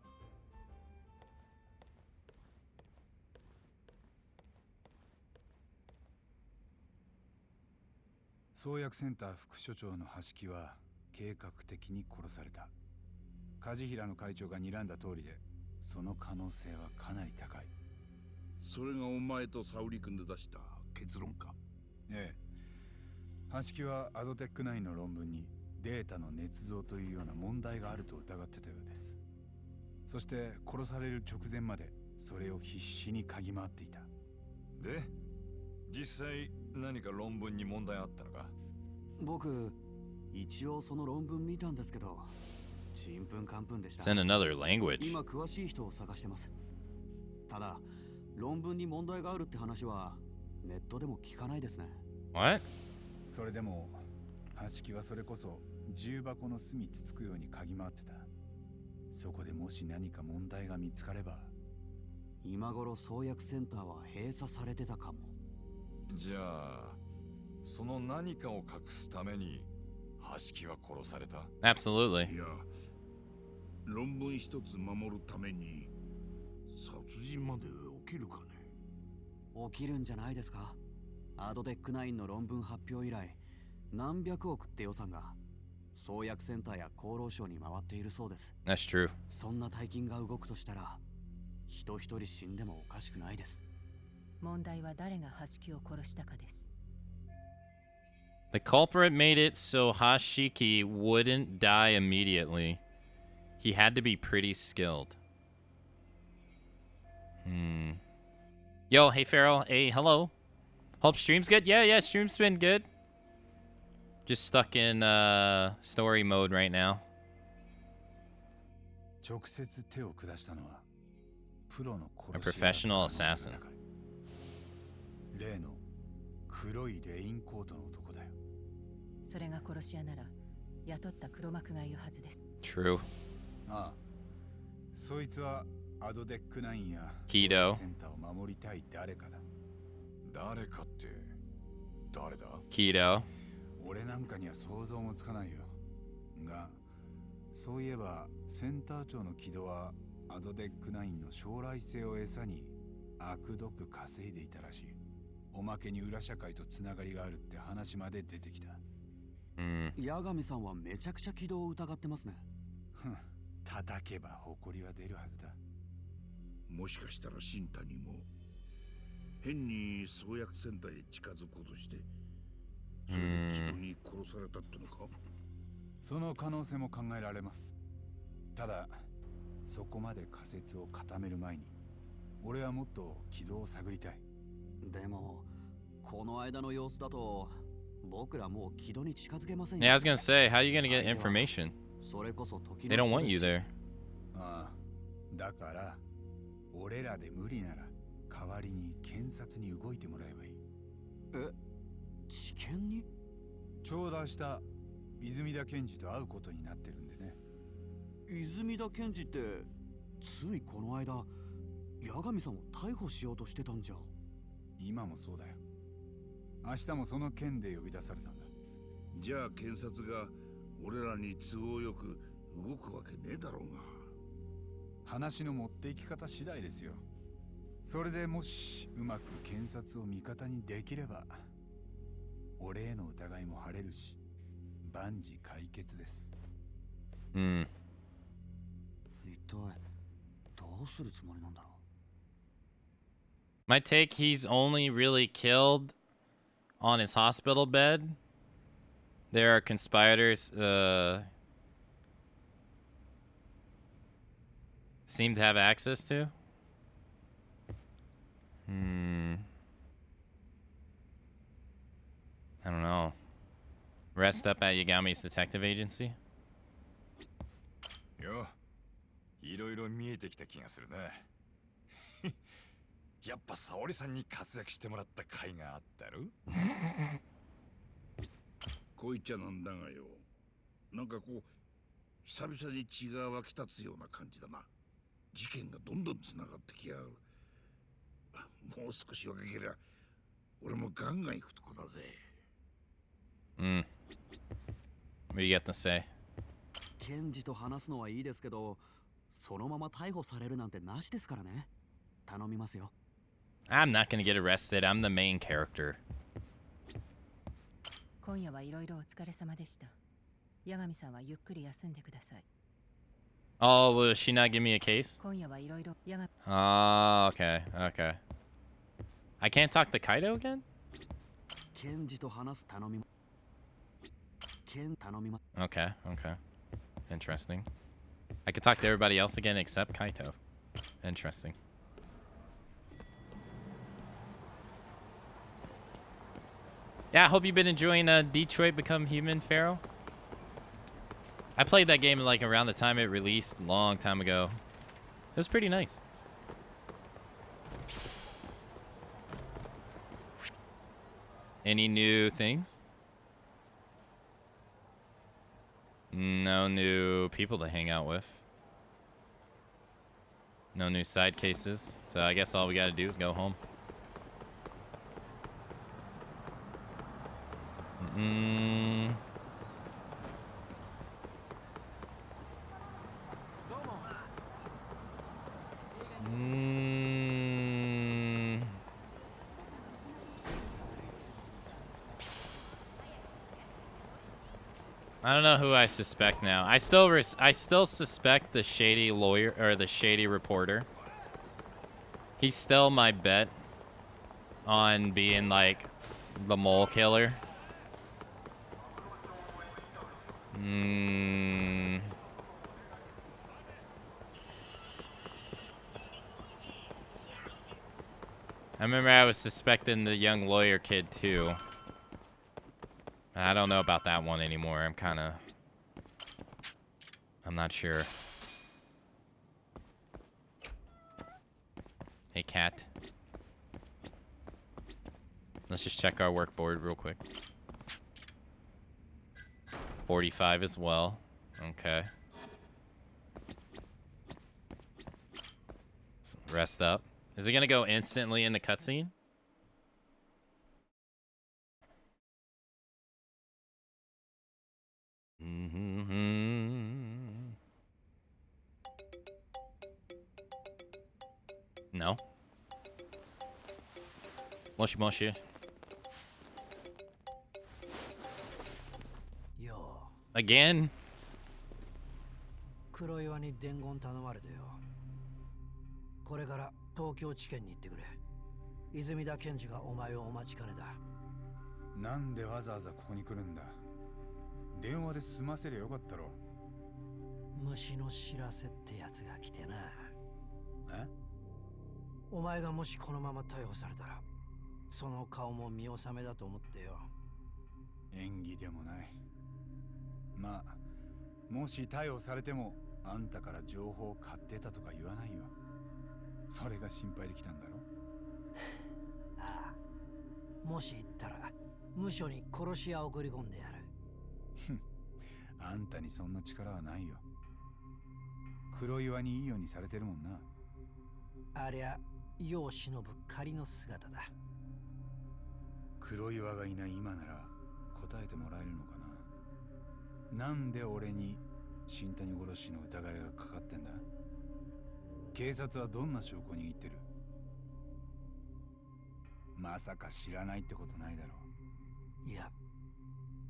創薬センター副所長の橋木は計画的に殺された。梶平の会長が睨んだ通りで、その可能性はかなり高い。それがお前と沙織君で出した結論か。ええ。橋木はアドテック9の論文にデータの捏造というような問題があると疑ってたようです。そして殺される直前までそれを必死に嗅ぎ回っていた。で、実際何か論文に問題あったのか？僕、一応その論文見たんですけど、ちんぷんかんぷんでした。It's in another language. 今詳しい人を探してます。ただ、論文に問題があるって話はネットでも聞かないですね。What? それでも橋木はそれこそ重箱の隅つつくように嗅ぎ回ってた。そこでもし何か問題が見つかれば、今頃創薬センターは閉鎖されてたかも。じゃあその何かを隠すために橋木は殺された？ Absolutely. いや、論文一つ守るために殺人まで起きるかね。起きるんじゃないですか。アドテック9の論文発表以来、何百億って予算が創薬センターや厚労省に回っているそうです。That's true. そんな大金が動くとしたら、人一人死んでもおかしくないです。問題は誰が橋木を殺したかです。The culprit made it so Hashiki wouldn't die immediately. He had to be pretty skilled. Yo, hey Farrell. Hey, hello. Hope stream's good? Yeah, stream's been good. Just stuck in story mode right now. 直接手を下したのはプロの A professional assassin. 例の黒いレインコートの男だよ。それが殺し屋なら雇った黒幕がいるはずです。True. ああ、そいつはアドデック9や Keto. センターを守りたい誰かだ。誰かって誰だ？ Keto. 俺なんかには想像もつかないよ。が、そういえばセンター長の木戸はアドデック9の将来性を餌に悪毒稼いでいたらしい。おまけに裏社会とつながりがあるって話まで出てきた。八神さんはめちゃくちゃ軌道を疑ってますね。ふん、叩けば誇りは出るはずだ。もしかしたら新谷も変に創薬センターへ近づこうとしてそれで木戸に殺されたってのか？その可能性も考えられます。ただそこまで仮説を固める前に俺はもっと軌道を探りたい。でもこの間の様子だと僕らもう軌道に近づけませんよ。 Yeah, I was gonna say, how are you gonna get information? それこそ時 They don't want you there. ああ、だから俺らで無理なら代わりに検察に動いてもらえばいい。え、地検に？頂戴した泉田検事と会うことになってるんでね。泉田検事ってついこの間八神さんを逮捕しようとしてたんじゃ。今もそうだよ。明日もその件で呼び出されたんだ。じゃあ検察が俺らに都合よく動くわけねえだろうが。話の持っていき方次第ですよ。それでもしうまく検察を味方にできれば俺への疑いも晴れるし万事解決です。一体どうするつもりなんだろう。 My take, he's only really killed on his hospital bed. There are conspirators seem to have access to. I don't know. Rest up at Yagami's detective agency. よ、いろいろ見えてきた気がするな。やっぱ沙織さんに活躍してもらった甲斐があったろ。こう言っちゃなんだがよ、なんかこう久々に血が湧き立つような感じだな。事件がどんどんつながってきやがる。もう少し若けりゃ俺もガンガン行くとこだぜ。What do you got to say? 検事と話すのはいいですけど、そのまま逮捕されるなんてなしですからね。頼みますよ。I'm not gonna get arrested. I'm the main character. 今夜はいろいろお疲れ様でした。八神さんはゆっくり休んでください。Oh, will she not give me a case? 今夜はいろいろ八神。Oh, okay, okay. I can't talk to Kaido again? 検事と話す頼み。頼みま。Okay, okay. Interesting. I could talk to everybody else again except Kaito. Interesting. Yeah, I hope you've been enjoying Detroit Become Human, Pharaoh. I played that game like around the time it released, a long time ago. It was pretty nice. Any new things? No new people to hang out with. No new side cases. So I guess all we gotta do is go home. I don't know who I suspect now. I still suspect the shady lawyer or the shady reporter. He's still my bet on being like the mole killer. I remember I was suspecting the young lawyer kid too. I don't know about that one anymore. I'm not sure. Hey, cat. Let's just check our work board real quick. 45 as well. Okay. Rest up. Is it gonna go instantly into cutscene? No. Moshi moshi. Again? 黒岩に伝言頼まれてよ。これから東京地検に行ってくれ。泉田検事がお前をお待ちかねだ。なんでわざわざここに来るんだ。電話で済ませりゃよかったろ。虫の知らせってやつが来てな。え？お前がもしこのまま逮捕されたら、その顔も見納めだと思ってよ。演技でもない。まあ、もし逮捕されてもあんたから情報を買ってたとか言わないよ。それが心配できたんだろ。ああ、もし言ったら無所に殺し屋を送り込んでやる。あんたにそんな力はないよ。黒岩にいいようにされてるもんな。ありゃ世を忍ぶ仮の姿だ。黒岩がいない今なら答えてもらえるのかな。なんで俺に新谷殺しの疑いがかかってんだ。警察はどんな証拠を握ってる。まさか知らないってことないだろう。いや、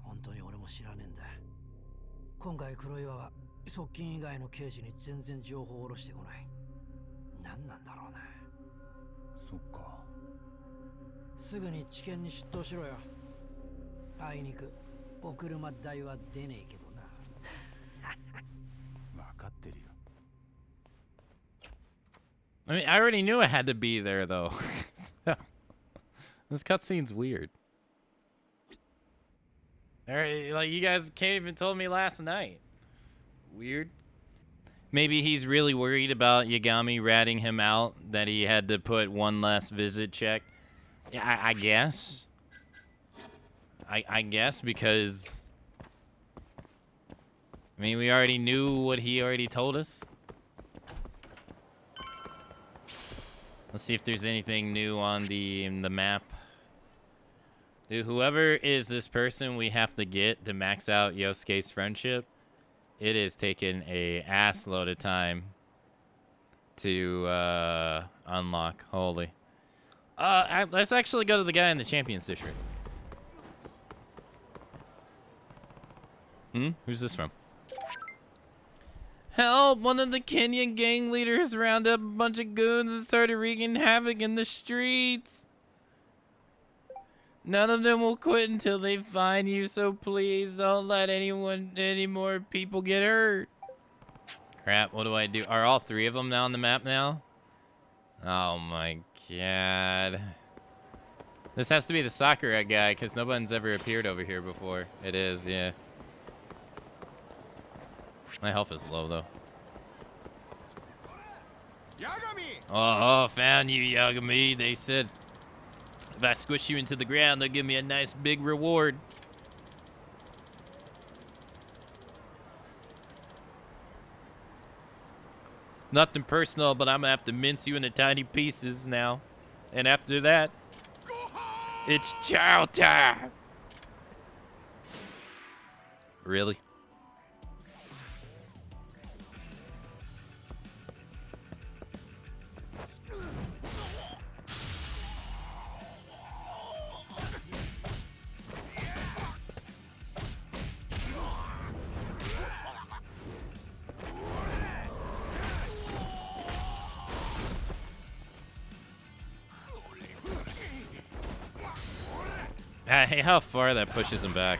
本当に俺も知らねえんだ。今回黒岩は側近以外の刑事に全然情報を下ろしてこない。何なんだろうな。そっか。すぐに地検に出頭しろよ。あいにくお車代は出ねえけどな。分かってるよ。I mean, I already knew I had to be there, though. This cutscene's weird. Like, you guys came and told me last night. Weird. Maybe he's really worried about Yagami ratting him out, that he had to put one last visit check. Yeah, I guess. I guess because... I mean, we already knew what he already told us. Let's see if there's anything new on the map. Dude, whoever is this person we have to get to max out Yosuke's friendship, it is taking a ass load of time to unlock. Holy. Let's actually go to the guy in the Champions District. Who's this from? Help! One of the Kenyan gang leaders rounded up a bunch of goons and started wreaking havoc in the streets. None of them will quit until they find you, so please don't let any more people get hurt. Crap, what do I do? Are all three of them now on the map now? Oh my god. This has to be the Sakura guy, because no one's ever appeared over here before. It is, yeah. My health is low, though. Oh, found you, Yagami. They said if I squish you into the ground, they'll give me a nice big reward. Nothing personal, but I'm gonna have to mince you into tiny pieces now. And after that, it's chow time. Really? Hey, how far that pushes him back.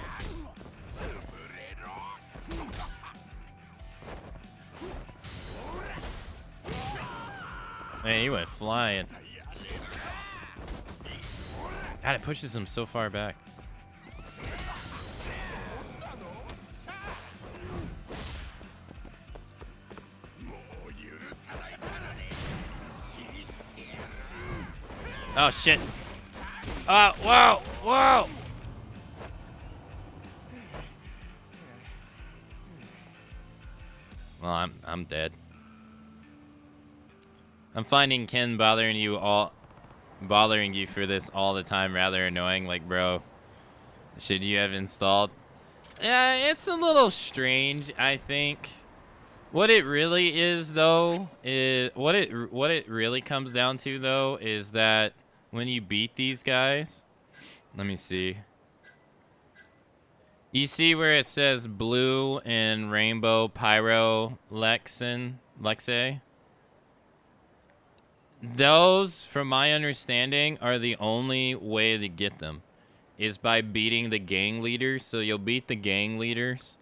Man, he went flying. God, it pushes him so far back. Oh, shit. Whoa, whoa. Well, I'm dead. I'm finding Ken bothering you for this all the time rather annoying. Like, bro, should you have installed? Yeah, it's a little strange, I think. What it really is, though, is what it really comes down to, though, is that when you beat these guys, let me see. You see where it says blue and rainbow pyro Lexe? Those, from my understanding, are the only way to get them, is by beating the gang leaders. So you'll beat the gang leaders,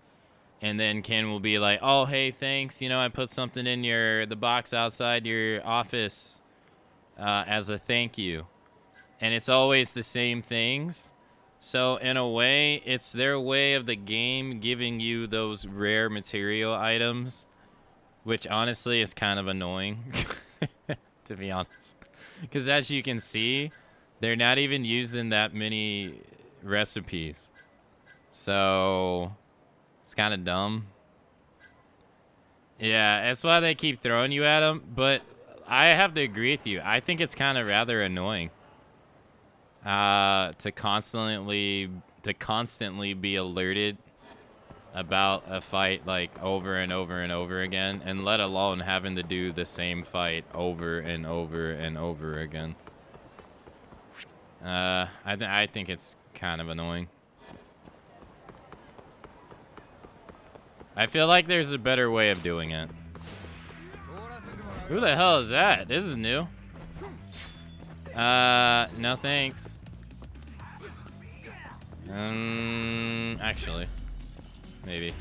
and then Ken will be like, "Oh, hey, thanks. You know, I put something in the box outside your office as a thank you." And it's always the same things. So in a way, it's their way of the game giving you those rare material items, which honestly is kind of annoying, to be honest. Because as you can see, they're not even used in that many recipes. So it's kind of dumb. Yeah, that's why they keep throwing you at them. But I have to agree with you. I think it's kind of rather annoying. To constantly be alerted about a fight like over and over and over again, and let alone having to do the same fight over and over and over again. I think it's kind of annoying. I feel like there's a better way of doing it. Who the hell is that? This is new. No thanks. Actually, maybe.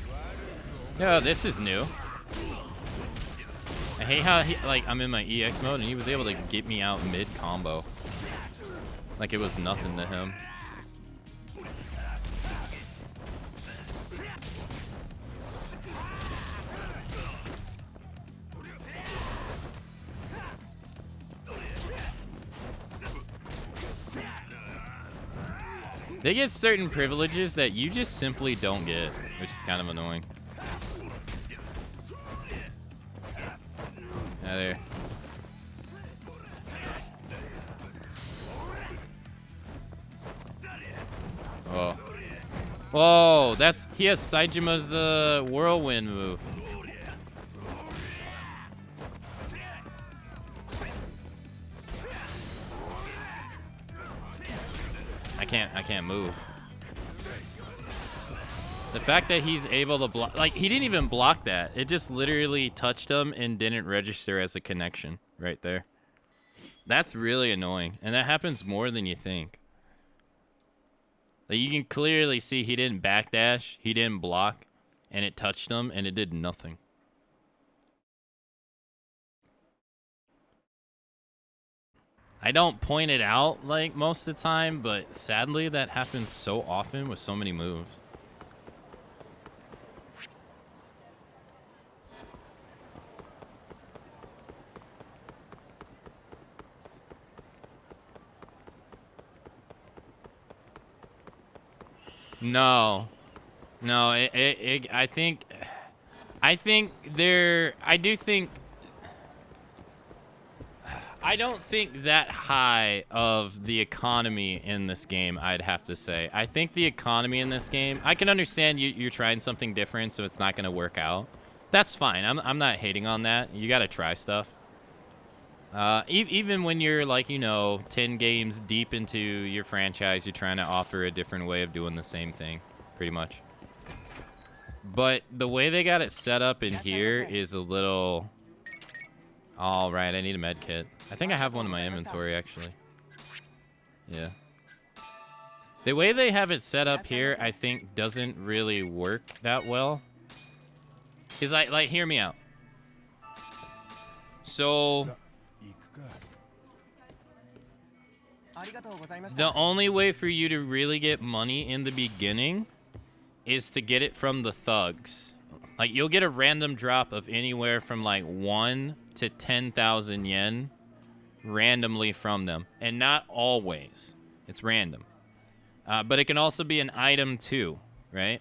No, this is new. I hate how I'm in my EX mode and he was able to get me out mid-combo. Like it was nothing to him. They get certain privileges that you just simply don't get, which is kind of annoying. There. Oh. Whoa, he has Saijima's whirlwind move. I can't move. The fact that he's able to block, like, he didn't even block that. It just literally touched him and didn't register as a connection right there. That's really annoying. And that happens more than you think. Like, you can clearly see he didn't backdash, he didn't block, and it touched him and it did nothing. I don't point it out like most of the time, but sadly that happens so often with so many moves. No, I think I don't think that high of the economy in this game, I'd have to say. I think the economy in this game, I can understand you're trying something different, so it's not going to work out. That's fine. I'm not hating on that. You got to try stuff. Even when you're, like, 10 games deep into your franchise, you're trying to offer a different way of doing the same thing, pretty much. But the way they got it set up in here is a little... All right, I need a med kit. I think I have one in my inventory, actually. Yeah. The way they have it set up here, I think, doesn't really work that well. Is like, hear me out. So... the only way for you to really get money in the beginning is to get it from the thugs. Like, you'll get a random drop of anywhere from, like, 1 to 10,000 yen randomly from them. And not always. It's random. But it can also be an item, too, right?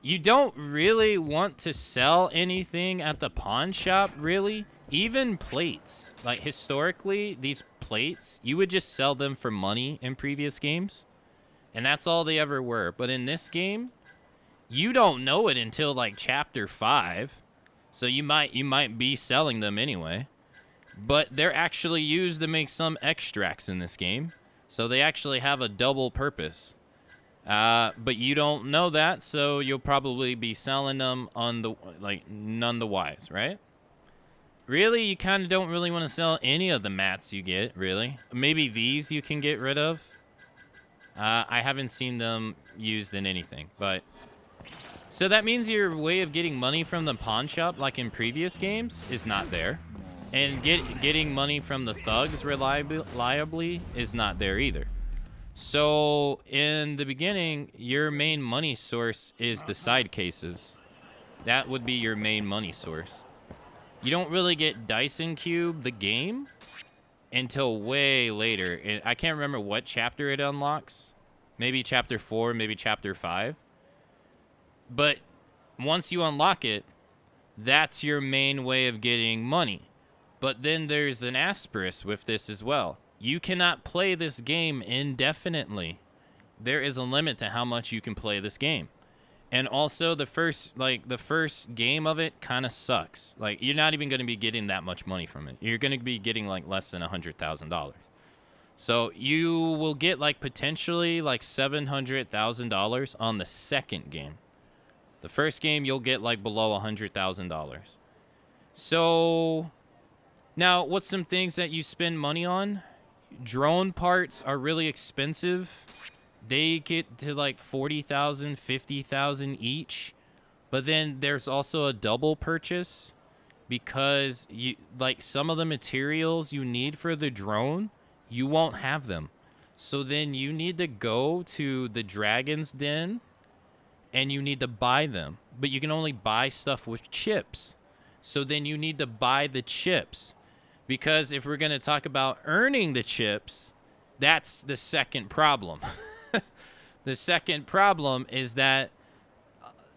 You don't really want to sell anything at the pawn shop, really. even plates, like historically, these plates, you would just sell them for money in previous games, and that's all they ever were. But in this game, you don't know it until like chapter 5, so you might be selling them anyway. But they're actually used to make some extracts in this game, so they actually have a double purpose. But you don't know that, so you'll probably be selling them on the none the wise, right? Really, you kind of don't really want to sell any of the mats you get, really. Maybe these you can get rid of. I haven't seen them used in anything, but... So that means your way of getting money from the pawn shop, like in previous games, is not there. And getting money from the thugs reliably is not there either. So in the beginning, your main money source is the side cases. That would be your main money source. You don't really get Dyson Cube, the game, until way later. I can't remember what chapter it unlocks. Maybe chapter 4, maybe chapter 5. But once you unlock it, that's your main way of getting money. But then there's an asterisk with this as well. You cannot play this game indefinitely. There is a limit to how much you can play this game. And also the first game of it kind of sucks. Like, you're not even going to be getting that much money from it. You're going to be getting like less than $100,000. So you will get like potentially like $700,000 on the second game. The first game you'll get like below $100,000. So now what's some things that you spend money on? Drone parts are really expensive. They get to like 40,000, 50,000 each. But then there's also a double purchase because you like some of the materials you need for the drone, you won't have them. So then you need to go to the Dragon's Den and you need to buy them. But you can only buy stuff with chips. So then you need to buy the chips. Because if we're going to talk about earning the chips, that's the second problem. The second problem is that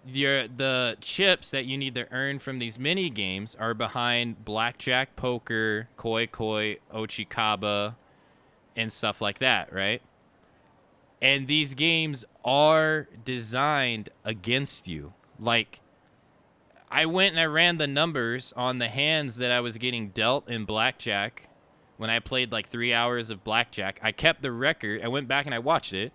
the chips that you need to earn from these mini games are behind blackjack, poker, koi, ochikaba, and stuff like that, right? And these games are designed against you. Like, I went and I ran the numbers on the hands that I was getting dealt in blackjack when I played like 3 hours of blackjack. I kept the record. I went back and I watched it,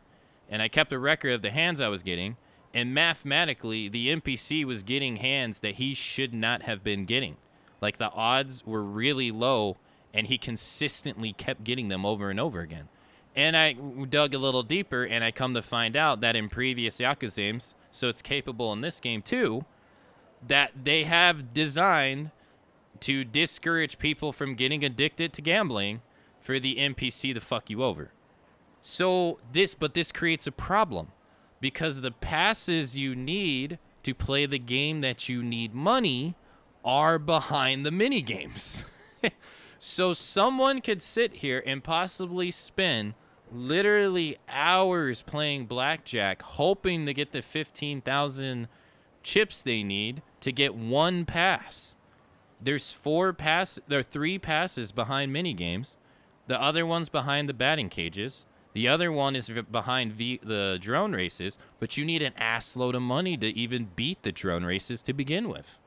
and I kept a record of the hands I was getting. And mathematically, the NPC was getting hands that he should not have been getting. Like, the odds were really low, and he consistently kept getting them over and over again. And I dug a little deeper, and I come to find out that in previous Yakuza games, so it's capable in this game too, that they have designed to discourage people from getting addicted to gambling for the NPC to fuck you over. So this creates a problem because the passes you need to play the game that you need money are behind the mini games. So someone could sit here and possibly spend literally hours playing blackjack, hoping to get the 15,000 chips they need to get one pass. There's 3 passes behind mini games. The other one's behind the batting cages. The other one is behind the drone races, but you need an ass load of money to even beat the drone races to begin with.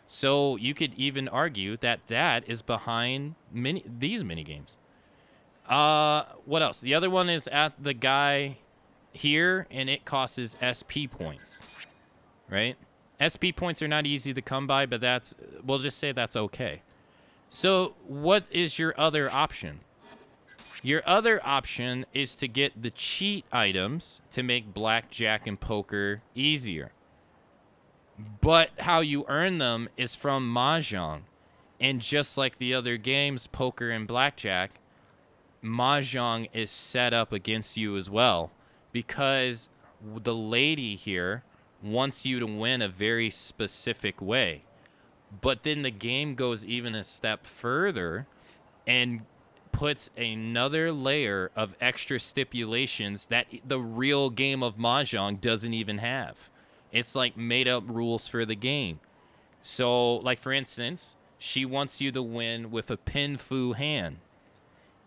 So you could even argue that that is behind these mini games. What else? The other one is at the guy here, and it costs SP points, right? SP points are not easy to come by, but we'll just say that's okay. So what is your other option? Your other option is to get the cheat items to make blackjack and poker easier. But how you earn them is from Mahjong. And just like the other games, poker and blackjack, Mahjong is set up against you as well. Because the lady here wants you to win a very specific way. But then the game goes even a step further and puts another layer of extra stipulations that the real game of Mahjong doesn't even have. It's like made up rules for the game. So, like, for instance, She wants you to win with a pin-fu hand.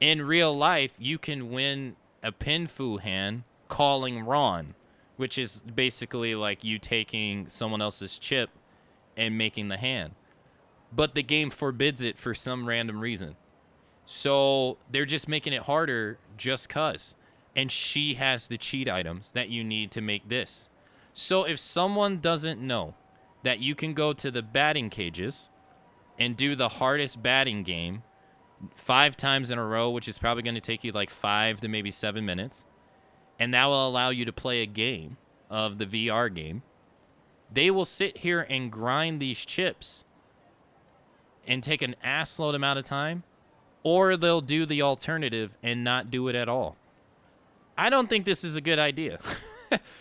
In real life, you can win a pin-fu hand calling Ron, which is basically like you taking someone else's chip and making the hand. But the game forbids it for some random reason. So they're just making it harder just cuz. And she has the cheat items that you need to make this. So if someone doesn't know that you can go to the batting cages and do the hardest batting game 5 times in a row, which is probably going to take you like 5 to maybe 7 minutes, and that will allow you to play a game of the VR game, they will sit here and grind these chips and take an assload amount of time, or they'll do the alternative and not do it at all. I don't think this is a good idea.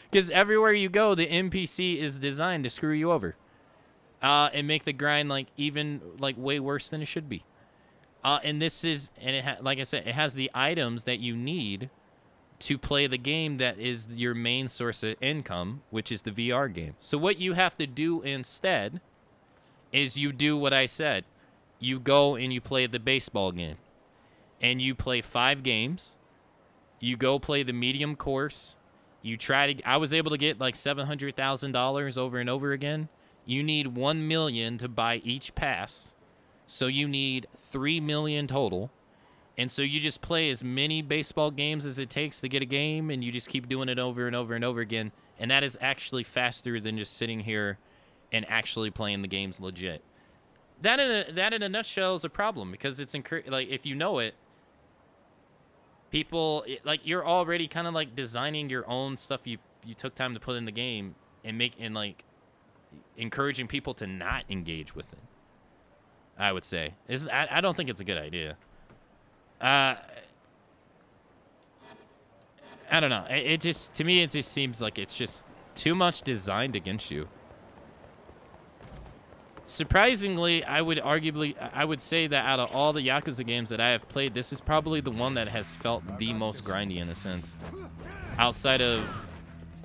Because everywhere you go, the NPC is designed to screw you over. And make the grind like even like way worse than it should be. And this is, and it like I said, it has the items that you need to play the game that is your main source of income, which is the VR game. So what you have to do instead is you do what I said. You go and you play the baseball game. And you play 5 games. You go play the medium course. You try to, I was able to get like $700,000 over and over again. You need 1 million to buy each pass. So you need 3 million total. And so you just play as many baseball games as it takes to get a game, and you just keep doing it over and over and over again. And that is actually faster than just sitting here and actually playing the games legit. That in a nutshell is a problem, because it's like if you know it, people like you're already kind of like designing your own stuff you took time to put in the game and like encouraging people to not engage with it. I would say I don't think it's a good idea. I don't know. It just, to me, it just seems like it's just too much designed against you. Surprisingly, I would say that out of all the Yakuza games that I have played, this is probably the one that has felt the most grindy in a sense. Outside of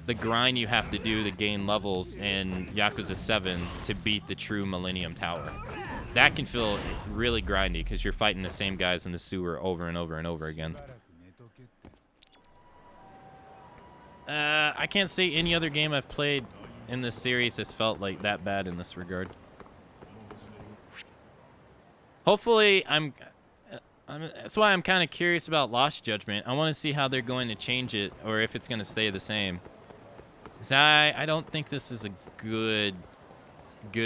the grind you have to do to gain levels in Yakuza 7 to beat the true Millennium Tower. That can feel really grindy because you're fighting the same guys in the sewer over and over and over again. I can't say any other game I've played in this series has felt like that bad in this regard. Hopefully, that's why I'm kind of curious about Lost Judgment. I want to see how they're going to change it, or if it's going to stay the same. 'Cause I don't think this is a good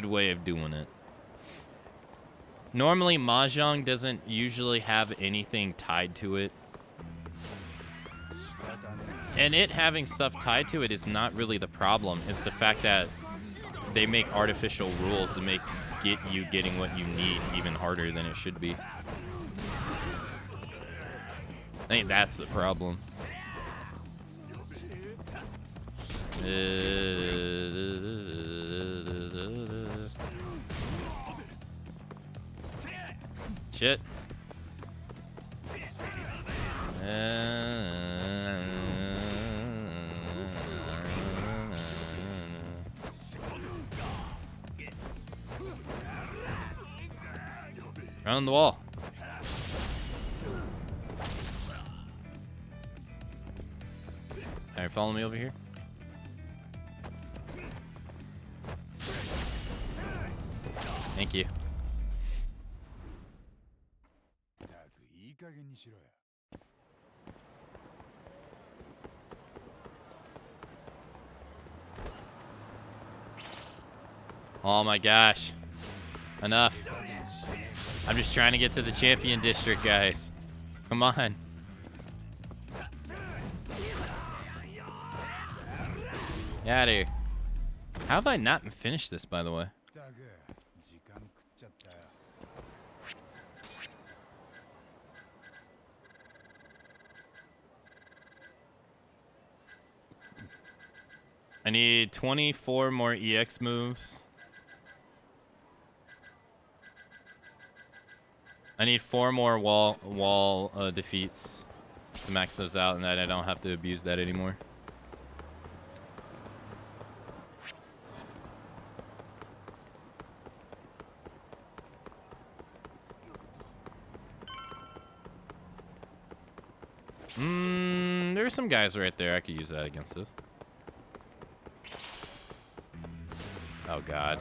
way of doing it. Normally, Mahjong doesn't usually have anything tied to it. And it having stuff tied to it is not really the problem. It's the fact that they make artificial rules to make you getting what you need even harder than it should be. I think that's the problem. Shit. Around the wall. Alright, follow me over here. Thank you. Oh my gosh. Enough. I'm just trying to get to the champion district, guys. Come on. Get out of here. How have I not finished this, by the way? I need 24 more EX moves. I need 4 more wall defeats to max those out, and that I don't have to abuse that anymore. there are some guys right there. I could use that against this. Oh God.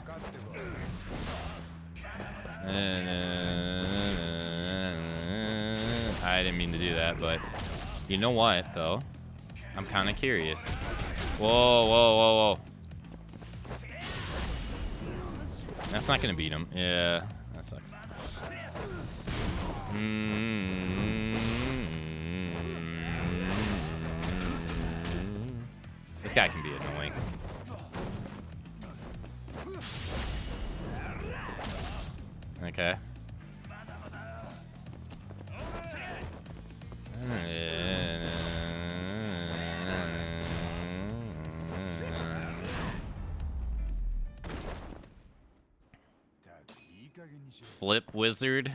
I didn't mean to do that, but you know what, though? I'm kind of curious. Whoa, whoa, whoa, whoa. That's not going to beat him. Yeah, that sucks. This guy can be annoying. Okay. Flip wizard.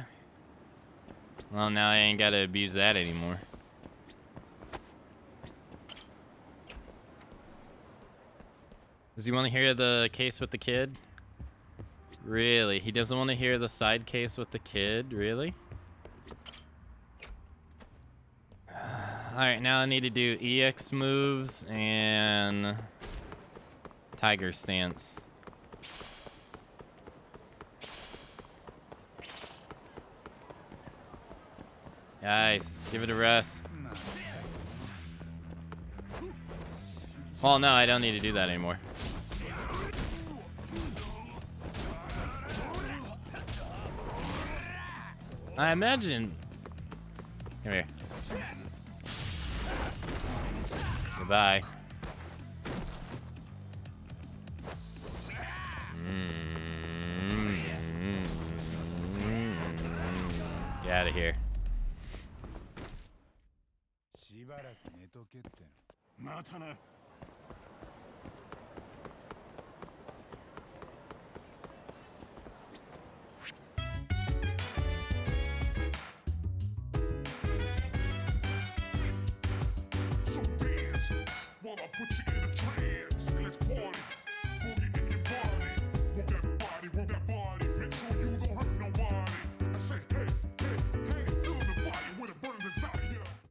Well, now I ain't gotta abuse that anymore. Does he want to hear the case with the kid? Really? He doesn't want to hear the side case with the kid? Really? Alright, now I need to do EX moves and tiger stance. Guys, give it a rest. Well, no, I don't need to do that anymore. I imagine... Come here. Goodbye. Get out of here. またな。